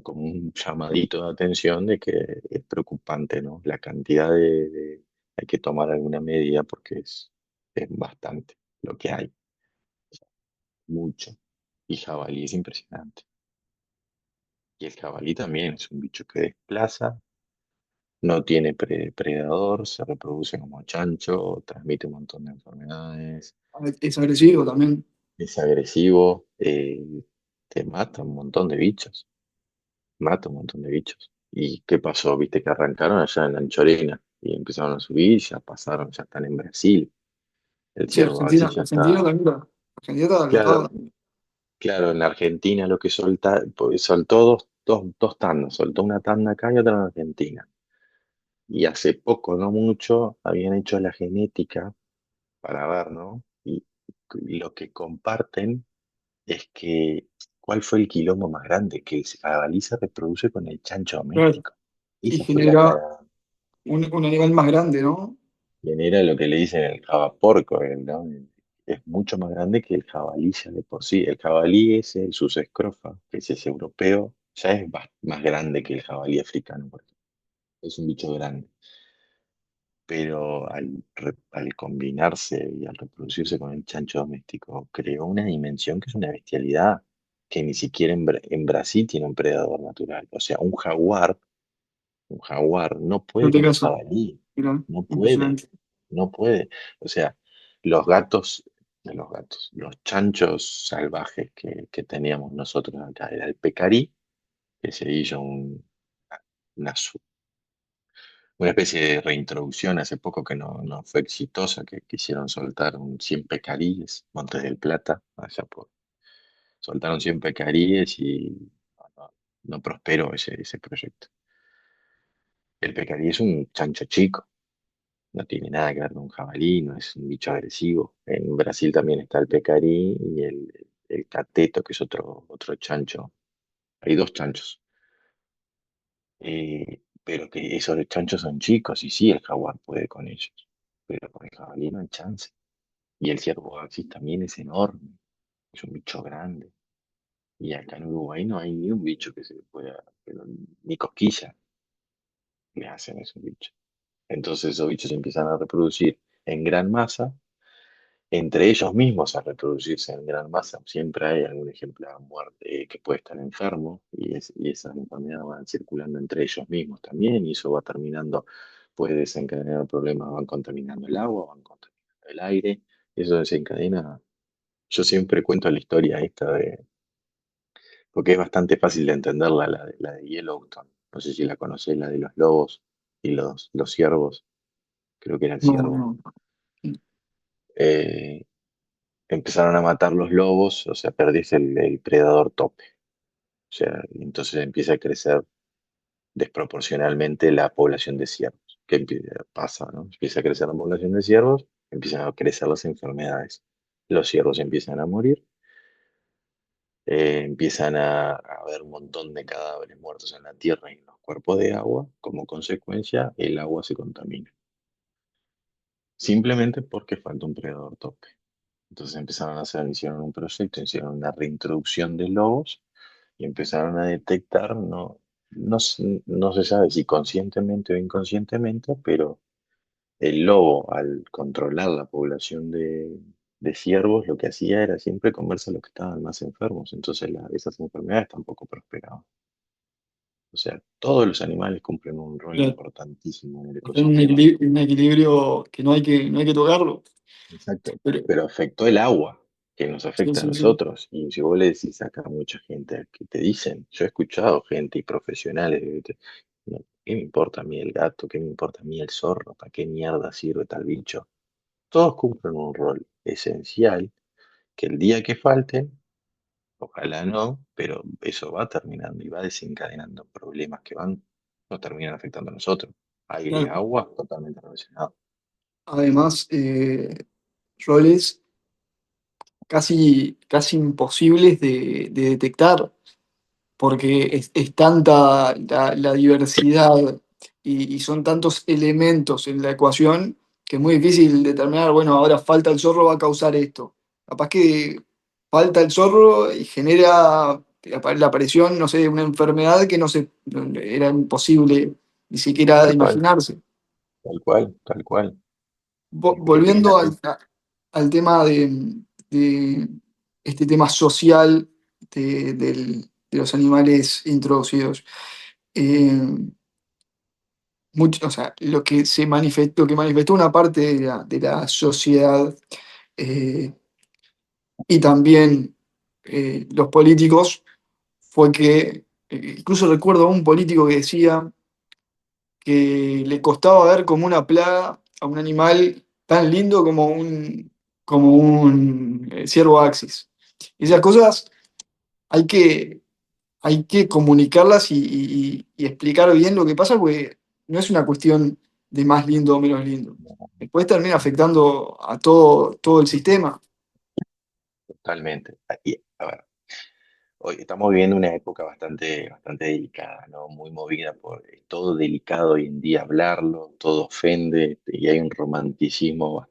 como un llamadito de atención de que es preocupante, ¿no? La cantidad hay que tomar alguna medida porque es bastante lo que hay, mucho. Y jabalí es impresionante. Y el jabalí también es un bicho que desplaza, no tiene predador, se reproduce como chancho, transmite un montón de enfermedades, Es agresivo también. es agresivo, te mata un montón de bichos. Mata un montón de bichos. ¿Y qué pasó? Viste que arrancaron allá en la Anchorena y empezaron a subir, ya pasaron, ya están en Brasil. El Sí, ciervo Axis ya Argentina está. también Argentina lo Claro, estaba. claro, en Argentina lo que pues, soltó dos tandas, soltó una tanda acá y otra en Argentina. Y hace poco, no mucho, habían hecho la genética para ver, ¿no? Y lo que comparten es que, ¿cuál fue el quilombo más grande? Que el jabalí se reproduce con el chancho Claro. doméstico. Y Esa fue la genera cagada. un animal más grande, ¿no? Genera lo que le dicen el javaporco, ¿no? Es mucho más grande que el jabalí ya de por sí. El jabalí ese, el sus escrofa, que es ese europeo, ya es más grande que el jabalí africano, por ejemplo. Es un bicho grande. Pero al combinarse y al reproducirse con el chancho doméstico, creó una dimensión que es una bestialidad, que ni siquiera en Brasil tiene un predador natural. O sea, un jaguar no No puede te con un caso. jabalí. Mirá, No puede, impresionante. no puede. O sea, los gatos, los chanchos salvajes que teníamos nosotros acá, era el pecarí, que se hizo una, su- una especie de reintroducción hace poco que no fue exitosa, que quisieron soltar 100 pecaríes, Montes del Plata, soltaron 100 pecaríes y no prosperó ese proyecto. El pecarí es un chancho chico, no tiene nada que ver con un jabalí, no es un bicho agresivo. En Brasil también está el pecarí y el cateto, que es otro chancho. Hay dos chanchos. Pero que esos chanchos son chicos y sí, el jaguar puede con ellos. Pero con el jabalí no hay chance. Y el ciervo axis también es enorme, es un bicho grande. Y acá en Uruguay no hay ni un bicho que se le pueda, pero ni cosquilla le hacen a esos bichos. Entonces esos bichos se empiezan a reproducir en gran masa, entre ellos mismos a reproducirse en gran masa. Siempre hay algún ejemplar muerte que puede estar enfermo y esas enfermedades van circulando entre ellos mismos también y eso va terminando, puede desencadenar problemas, van contaminando el agua, van contaminando el aire, eso desencadena. Yo siempre cuento la historia esta porque es bastante fácil de entenderla, la de Yellowstone. No sé si la conocés, la de los lobos y los ciervos, creo que era el No, ciervo. no. Eh, Empezaron a matar los lobos, o sea, perdiste el predador tope. O sea, y entonces empieza a crecer desproporcionalmente la población de ciervos. Pasa, no? Empieza a crecer la población de ciervos, empiezan a crecer las enfermedades. Los ciervos empiezan a morir, empiezan a haber un montón de cadáveres muertos en la tierra y en los cuerpos de agua. Como consecuencia, el agua se contamina. Simplemente porque falta un predador tope. Entonces empezaron a hacer, hicieron un proyecto, hicieron una reintroducción de lobos y empezaron a detectar, no se sabe si conscientemente o inconscientemente, pero el lobo al controlar la población de ciervos lo que hacía era siempre comerse a los que estaban más enfermos, entonces esas enfermedades tampoco prosperaban. O sea, todos los animales cumplen un rol Claro, importantísimo en el está en ecosistema. un equilibrio que no hay que tocarlo. Exacto. Pero, Pero afectó el agua, que nos sí, afecta a sí, sí. nosotros. Y si vos le decís acá a mucha gente que te dicen, yo he escuchado gente y profesionales, no, ¿qué me importa a mí el gato? ¿Qué me importa a mí el zorro? ¿Para qué mierda sirve tal bicho? Todos cumplen un rol esencial que el día que falten, ojalá no, pero eso va terminando y va desencadenando problemas que nos terminan afectando a nosotros. Aire, Claro. agua, totalmente relacionado. Además, roles casi imposibles de detectar, porque es tanta la diversidad y son tantos elementos en la ecuación que es muy difícil determinar, bueno, ahora falta el zorro, va a causar esto. Capaz que falta el zorro y genera la aparición, no sé, de una enfermedad que era imposible ni siquiera de Tal cual, imaginarse. tal cual, tal cual. Que Volviendo imagínate. al tema de este tema social de los animales introducidos. Eh, o sea, lo que manifestó una parte de la sociedad eh, y también los políticos fue que, incluso recuerdo a un político que decía que le costaba ver como una plaga a un animal tan lindo como un ciervo axis. Y esas cosas hay que, hay que comunicarlas y explicar bien lo que pasa, porque no es una cuestión de más lindo o menos lindo. Después termina afectando a todo el sistema. Totalmente. A ver, hoy estamos viviendo una época bastante delicada, ¿no? Muy movida es todo delicado hoy en día hablarlo, todo ofende y hay un romanticismo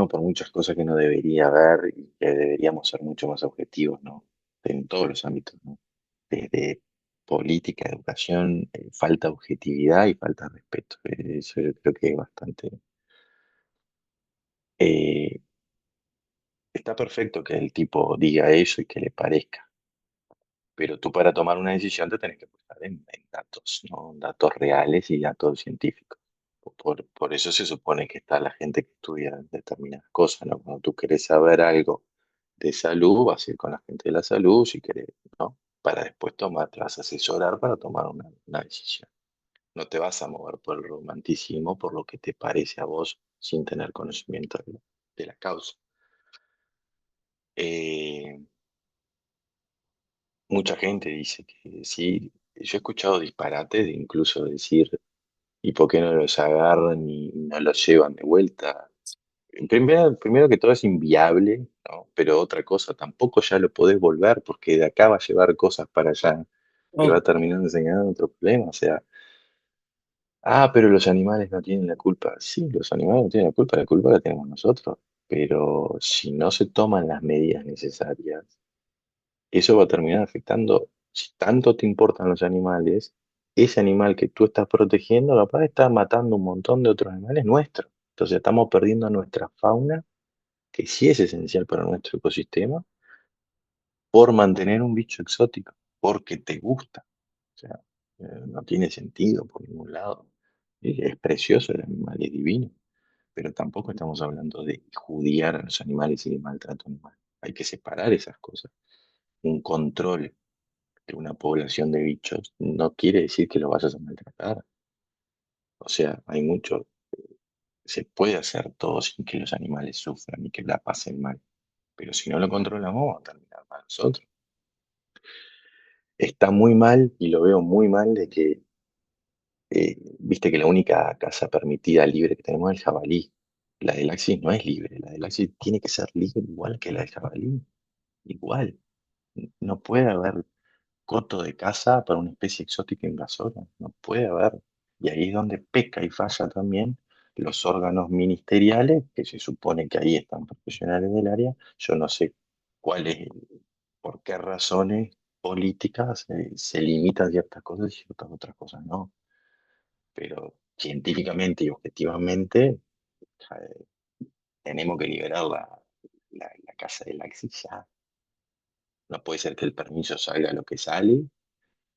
por muchas cosas que no debería haber y que deberíamos ser mucho más objetivos, ¿no? En todos los ámbitos, ¿no? Desde política, educación, falta objetividad y falta de respeto. Eso yo creo que es bastante. eh, Está perfecto que el tipo diga eso y que le parezca. Pero tú para tomar una decisión te tenés que apostar en datos, ¿no? Datos reales y datos científicos. Por eso se supone que está la gente que estudia determinadas cosas, ¿no? Cuando tú querés saber algo de salud, vas a ir con la gente de la salud, si querés, ¿no? Para después tomar, te vas a asesorar para tomar una decisión. No te vas a mover por el romanticismo, por lo que te parece a vos, sin tener conocimiento de la causa. Eh, Mucha gente dice que sí, yo he escuchado disparates de incluso decir, ¿y por qué no los agarran y no los llevan de vuelta? Primero que todo es inviable, ¿no? Pero otra cosa, tampoco ya lo podés volver porque de acá va a llevar cosas para allá y va a Claro. terminar enseñando otro problema. O sea, pero los animales no tienen la culpa. Sí, los animales no tienen la culpa la tenemos nosotros. Pero si no se toman las medidas necesarias, eso va a terminar afectando, si tanto te importan los animales, ese animal que tú estás protegiendo, capaz está matando un montón de otros animales nuestros. Entonces estamos perdiendo nuestra fauna, que sí es esencial para nuestro ecosistema, por mantener un bicho exótico, porque te gusta. O sea, no tiene sentido por ningún lado. Es precioso el animal, es divino, pero tampoco estamos hablando de judiar a los animales y de maltrato animal. Hay que separar esas cosas. Un control de una población de bichos no quiere decir que lo vayas a maltratar. O sea, hay mucho, se puede hacer todo sin que los animales sufran y que la pasen mal. Pero si no lo controlamos, vamos a terminar mal nosotros. Está muy mal y lo veo muy mal de que, viste que la única caza permitida libre que tenemos es el jabalí. La del Axis no es libre, la del Axis tiene que ser libre igual que la del jabalí, igual. No puede haber coto de caza para una especie exótica invasora. No puede haber. Y ahí es donde peca y falla también los órganos ministeriales, que se supone que ahí están profesionales del área. Yo no sé cuáles, por qué razones políticas se limitan ciertas cosas y ciertas otras cosas no. Pero científicamente y objetivamente tenemos que liberar la casa del Axis ya. No puede ser que el permiso salga lo que sale.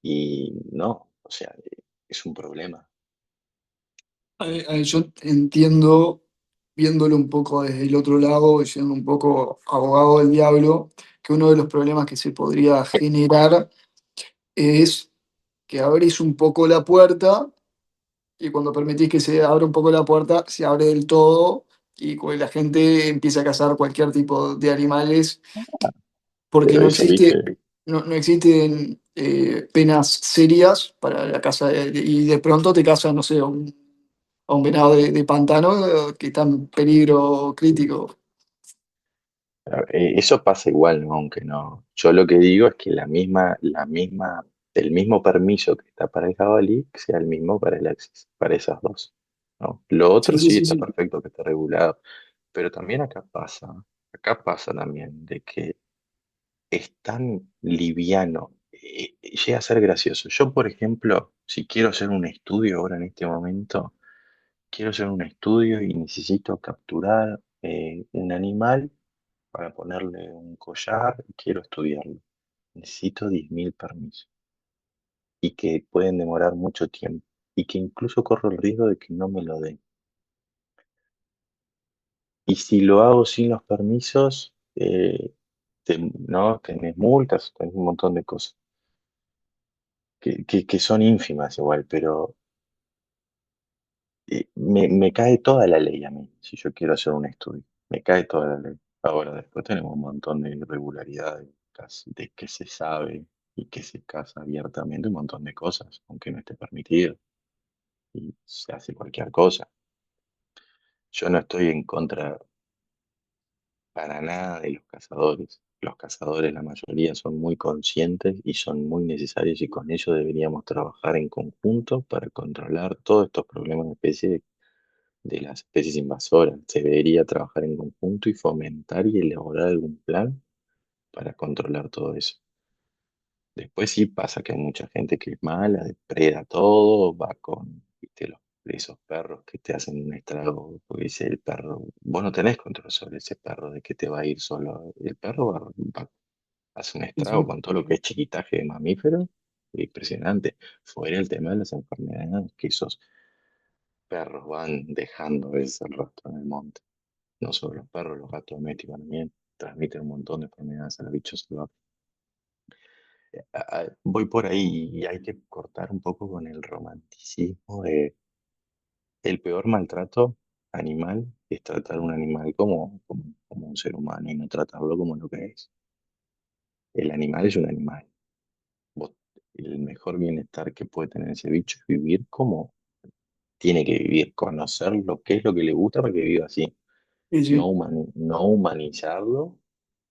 Y no, o sea, es un problema. Yo entiendo, viéndolo un poco desde el otro lado y siendo un poco abogado del diablo, que uno de los problemas que se podría generar es que abrís un poco la puerta y cuando permitís que se abra un poco la puerta, se abre del todo y la gente empieza a cazar cualquier tipo de animales porque Pero no eso, viste, existe, no existen penas serias para la caza y de pronto te cazan, no sé, a un venado de pantano que está en peligro crítico. eso pasa igual, ¿no? Aunque no. Yo lo que digo es que el mismo permiso que está para el jabalí, sea el mismo para el Axis, para esas dos, ¿no? Lo otro Sí, sí, sí sí, está sí. perfecto que esté regulado, pero también acá pasa también de que es tan liviano, llega a ser gracioso. Yo, por ejemplo, si quiero hacer un estudio ahora en este momento, quiero hacer un estudio y necesito capturar un animal para ponerle un collar y quiero estudiarlo. Necesito 10.000 permisos y que pueden demorar mucho tiempo y que incluso corro el riesgo de que no me lo den. Y si lo hago sin los permisos, no, tenés multas, tenés un montón de cosas que son ínfimas igual, pero me cae toda la ley a mí si yo quiero hacer un estudio. Me cae toda la ley. Ahora, después tenemos un montón de irregularidades, de que se sabe y que se casa abiertamente un montón de cosas, aunque no esté permitido, y se hace cualquier cosa. Yo no estoy en contra para nada de los cazadores. Los cazadores, la mayoría, son muy conscientes y son muy necesarios y con ellos deberíamos trabajar en conjunto para controlar todos estos problemas de especie de las especies invasoras. Se debería trabajar en conjunto y fomentar y elaborar algún plan para controlar todo eso. Después sí pasa que hay mucha gente que es mala, depreda todo, va con, viste, de esos perros que te hacen un estrago, porque dice el perro, vos no tenés control sobre ese perro de que te va a ir solo. El perro va Hace un Sí, estrago sí. con todo lo que es chiquitaje de mamíferos, impresionante. Fuera el tema de las enfermedades que esos perros van dejando a veces el rastro en el monte. No solo los perros, los gatos domésticos también transmiten un montón de enfermedades a los bichos salvajes. Voy por ahí y hay que cortar un poco con el romanticismo de el peor maltrato animal es tratar a un animal como un ser humano y no tratarlo como lo que es. El animal es un animal. Vos- el mejor bienestar que puede tener ese bicho es vivir como tiene que vivir, conocer lo que es lo que le gusta para que viva así. Sí, No, sí. no humanizarlo.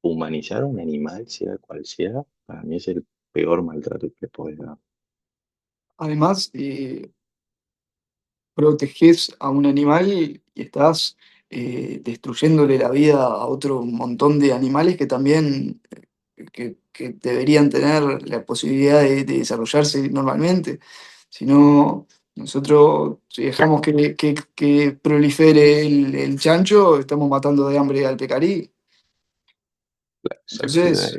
Humanizar a un animal, sea cual sea, para mí es el peor maltrato que le puedes dar. Además, proteges a un animal y estás destruyéndole la vida a otro montón de animales que también que deberían tener la posibilidad de desarrollarse normalmente. Si no, nosotros si dejamos que prolifere el chancho, estamos matando de hambre al pecarí. Exacto. Entonces,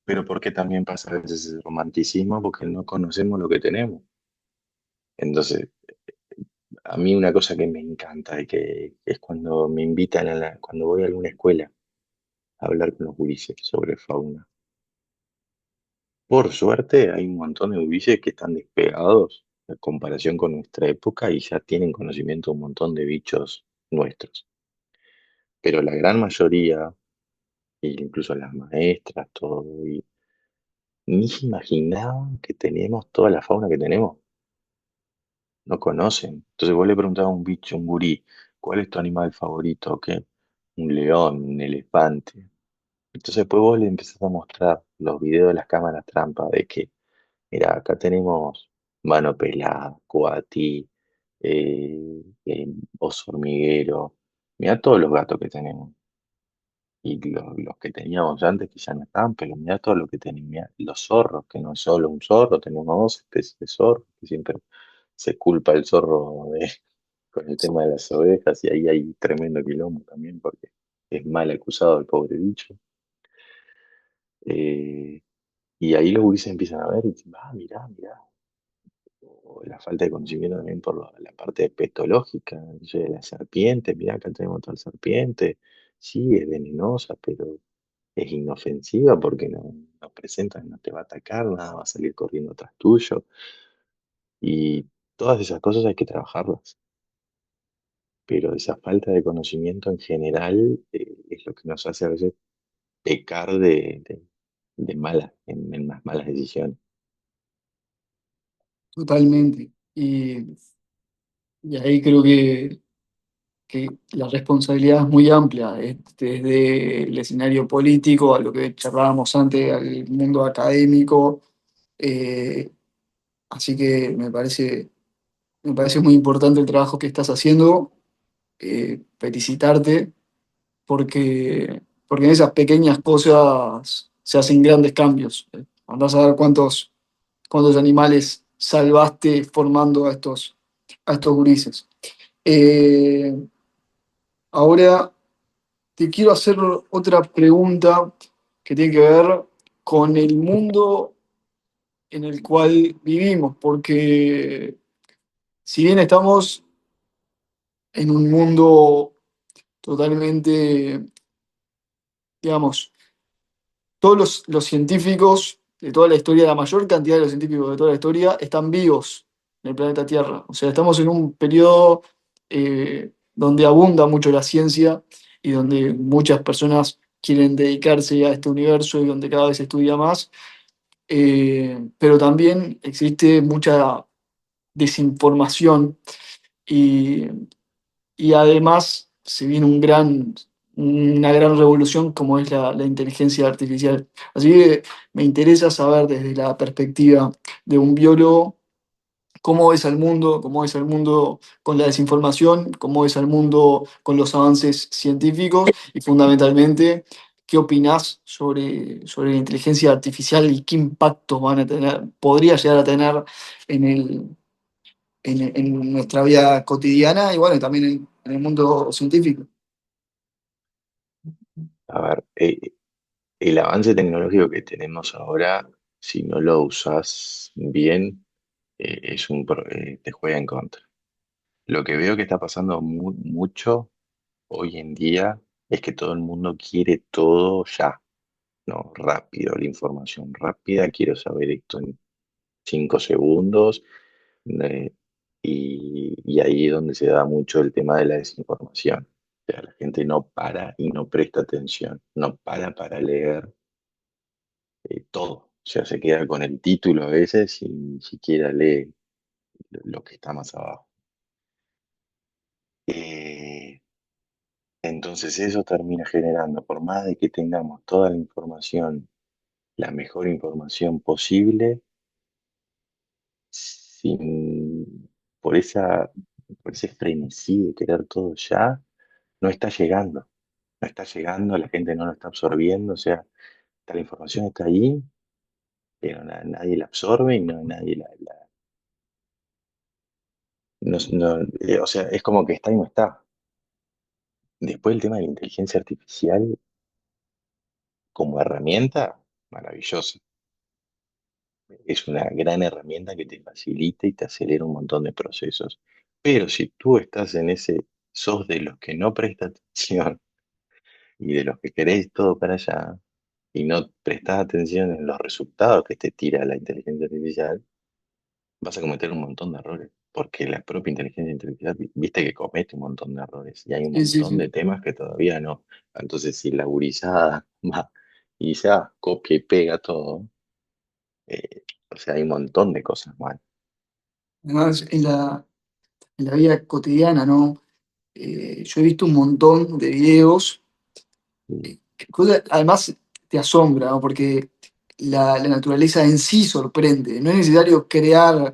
Pero ¿por qué también pasa a veces ese romanticismo? Porque no conocemos lo que tenemos. Entonces, a mí una cosa que me encanta y que es cuando me invitan cuando voy a alguna escuela a hablar con los gurises sobre fauna. Por suerte hay un montón de gurises que están despegados en comparación con nuestra época y ya tienen conocimiento de un montón de bichos nuestros. Pero la gran mayoría, e incluso las maestras, todo, y ni se imaginaban que tenemos toda la fauna que tenemos. No conocen. Entonces vos le preguntás a un bicho, un gurí, ¿cuál es tu animal favorito? ¿Qué? Un león, un elefante. Entonces después vos le empezás a mostrar los videos de las cámaras trampa de que, mira, acá tenemos mano pelada, coatí, oso hormiguero, mira todos los gatos que tenemos. Y los que teníamos antes que ya no están, pero mira todo lo que tenemos, mirá los zorros, que no es solo un zorro, tenemos dos especies de zorro, que siempre se culpa el zorro con el tema de las ovejas y ahí hay tremendo quilombo también porque es mal acusado el pobre bicho. Eh, y ahí los gurises empiezan a ver y dicen, ah, mirá, mirá. O la falta de conocimiento también por la parte petológica, de la serpiente, mirá, acá tenemos otra serpiente. Sí, es venenosa, pero es inofensiva porque no presenta, no te va a atacar, nada, va a salir corriendo atrás tuyo. Y todas esas cosas hay que trabajarlas. Pero esa falta de conocimiento en general es lo que nos hace a veces pecar de malas, en las malas decisiones. totalmente. Y ahí creo que la responsabilidad es muy amplia, desde el escenario político a lo que charlábamos antes, al mundo académico. eh, Así que me parece muy importante el trabajo que estás haciendo, felicitarte, porque en esas pequeñas cosas se hacen grandes cambios. Andás a ver cuántos animales salvaste formando a estos gurises. Eh, Ahora te quiero hacer otra pregunta que tiene que ver con el mundo en el cual vivimos, porque si bien estamos en un mundo totalmente, digamos, todos los científicos de toda la historia, la mayor cantidad de los científicos de toda la historia están vivos en el planeta Tierra. O sea, estamos en un periodo donde abunda mucho la ciencia y donde muchas personas quieren dedicarse a este universo y donde cada vez se estudia más. Pero también existe mucha desinformación y, y además se viene una gran revolución como es la inteligencia artificial. Así que me interesa saber desde la perspectiva de un biólogo cómo ves al mundo, cómo ves al mundo con la desinformación, cómo ves al mundo con los avances científicos y fundamentalmente qué opinás sobre la inteligencia artificial y qué impactos van a tener, podría llegar a tener en en nuestra vida cotidiana y bueno, y también en el mundo científico. A ver, el avance tecnológico que tenemos ahora, si no lo usas bien, te juega en contra. Lo que veo que está pasando mucho hoy en día es que todo el mundo quiere todo ya, ¿no? Rápido, la información rápida, quiero saber esto en 5 segundos, eh, y ahí es donde se da mucho el tema de la desinformación. O sea, la gente no para y no presta atención, no para leer todo. O sea, se queda con el título a veces y ni siquiera lee lo que está más abajo. Eh, entonces eso termina generando, por más de que tengamos toda la información, la mejor información posible, sin, por por ese frenesí de querer todo ya, no está llegando. No está llegando, la gente no lo está absorbiendo, o sea, la información está ahí, pero nadie la absorbe y nadie o sea, es como que está y no está. Después el tema de la inteligencia artificial como herramienta, maravillosa. Es una gran herramienta que te facilita y te acelera un montón de procesos. Pero si tú estás sos de los que no presta atención y de los que querés todo para allá y no prestás atención en los resultados que te tira la inteligencia artificial, vas a cometer un montón de errores. Porque la propia inteligencia artificial, viste que comete un montón de errores y hay un Sí, sí, montón de sí. temas que todavía no. Entonces, si la gurizada va y ya copia y pega todo, o sea, hay un montón de cosas mal. Además, en la vida cotidiana, ¿no? Yo he visto un montón de videos, Sí, además te asombra, ¿no? Porque la naturaleza en sí sorprende. No es necesario crear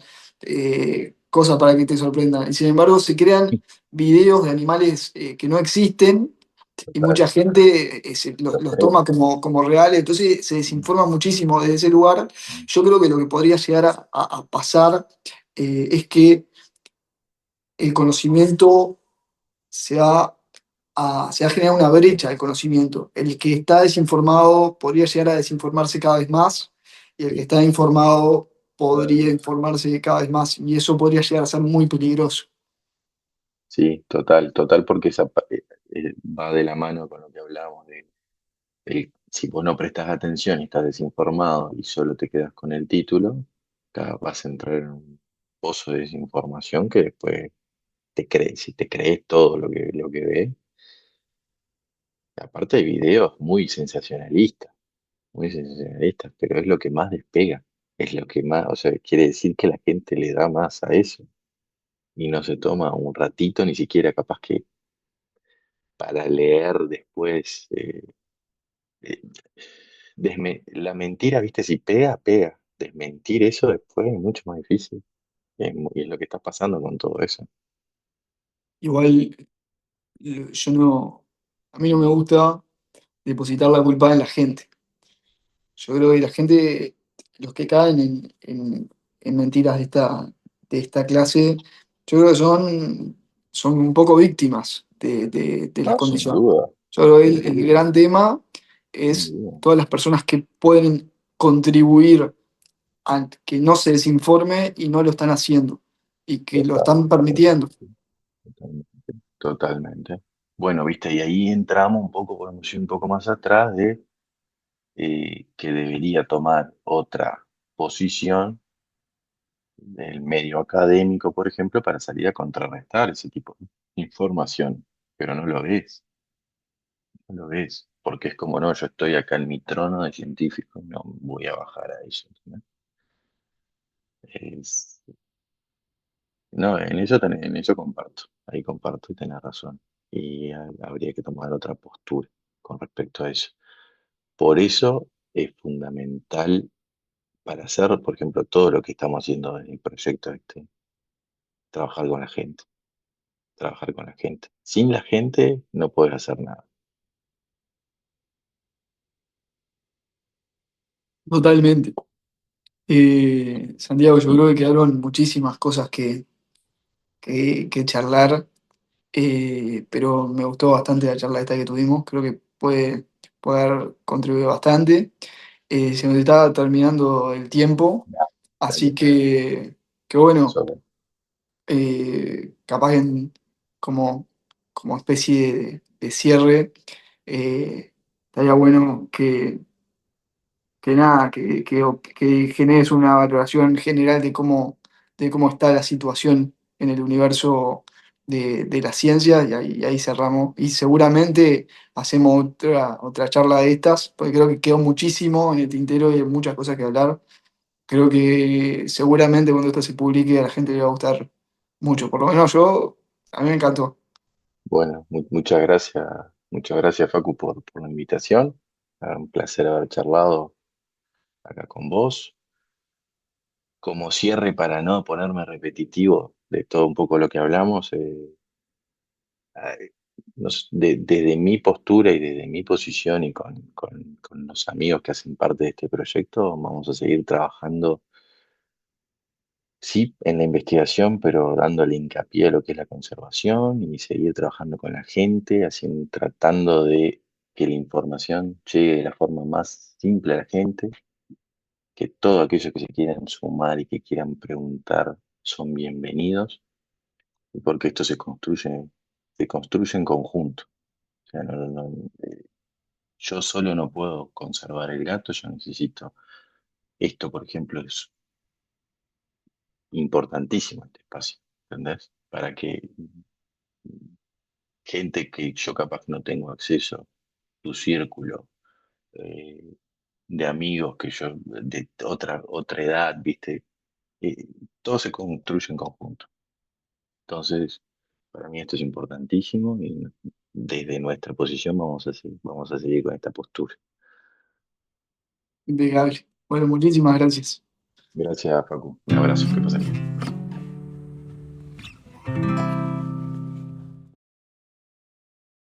cosas para que te sorprendan. Y sin embargo, se crean videos de animales que no existen y total, mucha gente los los creo. toma como reales. Entonces se desinforma muchísimo desde ese lugar. Yo creo que lo que podría llegar a pasar es que el conocimiento se va a generar una brecha de conocimiento. El que está desinformado podría llegar a desinformarse cada vez más y el que Sí, está informado podría totalmente. informarse cada vez más y eso podría llegar a ser muy peligroso. Sí, total, total, porque va de la mano con lo que hablábamos si vos no prestas atención y estás desinformado y solo te quedas con el título, vas a entrar en un pozo de desinformación que después si te crees todo lo que ves, aparte hay videos muy sensacionalistas, pero es lo que más despega, es lo que más, o sea, quiere decir que la gente le da más a eso y no se toma un ratito ni siquiera capaz que para leer después. Eh, la mentira, viste, si pega, pega. Desmentir eso después es mucho más difícil. Y es lo que está pasando con todo eso. Igual yo no, a mí no me gusta depositar la culpa en la gente. Yo creo que la gente, los que caen en mentiras de esta clase, yo creo que son un poco víctimas de las No, sin condiciones. duda, Yo creo que sin el duda, gran tema sin es duda. todas las personas que pueden contribuir a que no se desinforme y no lo están haciendo y que lo están permitiendo. Totalmente, totalmente. Bueno, viste, y ahí entramos un poco, podemos ir un poco más atrás de que debería tomar otra posición del medio académico, por ejemplo, para salir a contrarrestar ese tipo de información. Pero no lo ves. No lo ves, porque es como, no, yo estoy acá en mi trono de científico, no voy a bajar a eso, ¿no? Es- no, en eso comparto, ahí comparto y tenés razón. Y habría que tomar otra postura con respecto a eso. Por eso es fundamental para hacer, por ejemplo, todo lo que estamos haciendo en el proyecto este, trabajar con la gente, trabajar con la gente. Sin la gente no puedes hacer nada. Totalmente. Santiago, yo Y creo que quedaron muchísimas cosas que charlar. Pero me gustó bastante la charla esta que tuvimos. Creo que poder contribuir bastante. Se nos está terminando el tiempo, así Dale, que bueno, sobre. capaz como, como especie de cierre, estaría bueno que nada, que generes una valoración general de cómo está la situación en el universo de la ciencia, y ahí cerramos. Y seguramente hacemos otra charla de estas, porque creo que quedó muchísimo en el tintero y hay muchas cosas que hablar. Creo que seguramente cuando esto se publique a la gente le va a gustar mucho. Por lo menos a mí me encantó. Bueno, muchas gracias Facu por la invitación. Un placer haber charlado acá con vos. Como cierre para no ponerme repetitivo de todo un poco lo que hablamos, desde mi postura y desde mi posición y con los amigos que hacen parte de este proyecto, vamos a seguir trabajando, sí, en la investigación, pero dándole hincapié a lo que es la conservación y seguir trabajando con la gente, haciendo, tratando de que la información llegue de la forma más simple a la gente, que todos aquellos que se quieran sumar y que quieran preguntar son bienvenidos, y porque esto se construye en conjunto. O sea, yo solo no puedo conservar el gato, yo necesito esto, por ejemplo, es importantísimo este espacio, ¿entendés? Para que gente que yo capaz no tengo acceso, tu círculo eh, de amigos que yo, de otra edad, ¿viste? Eh, Todo se construye en conjunto. Entonces, para mí esto es importantísimo y desde nuestra posición vamos a seguir con esta postura. Impecable. Bueno, muchísimas gracias. Gracias, Facu. Un abrazo, que pasen bien.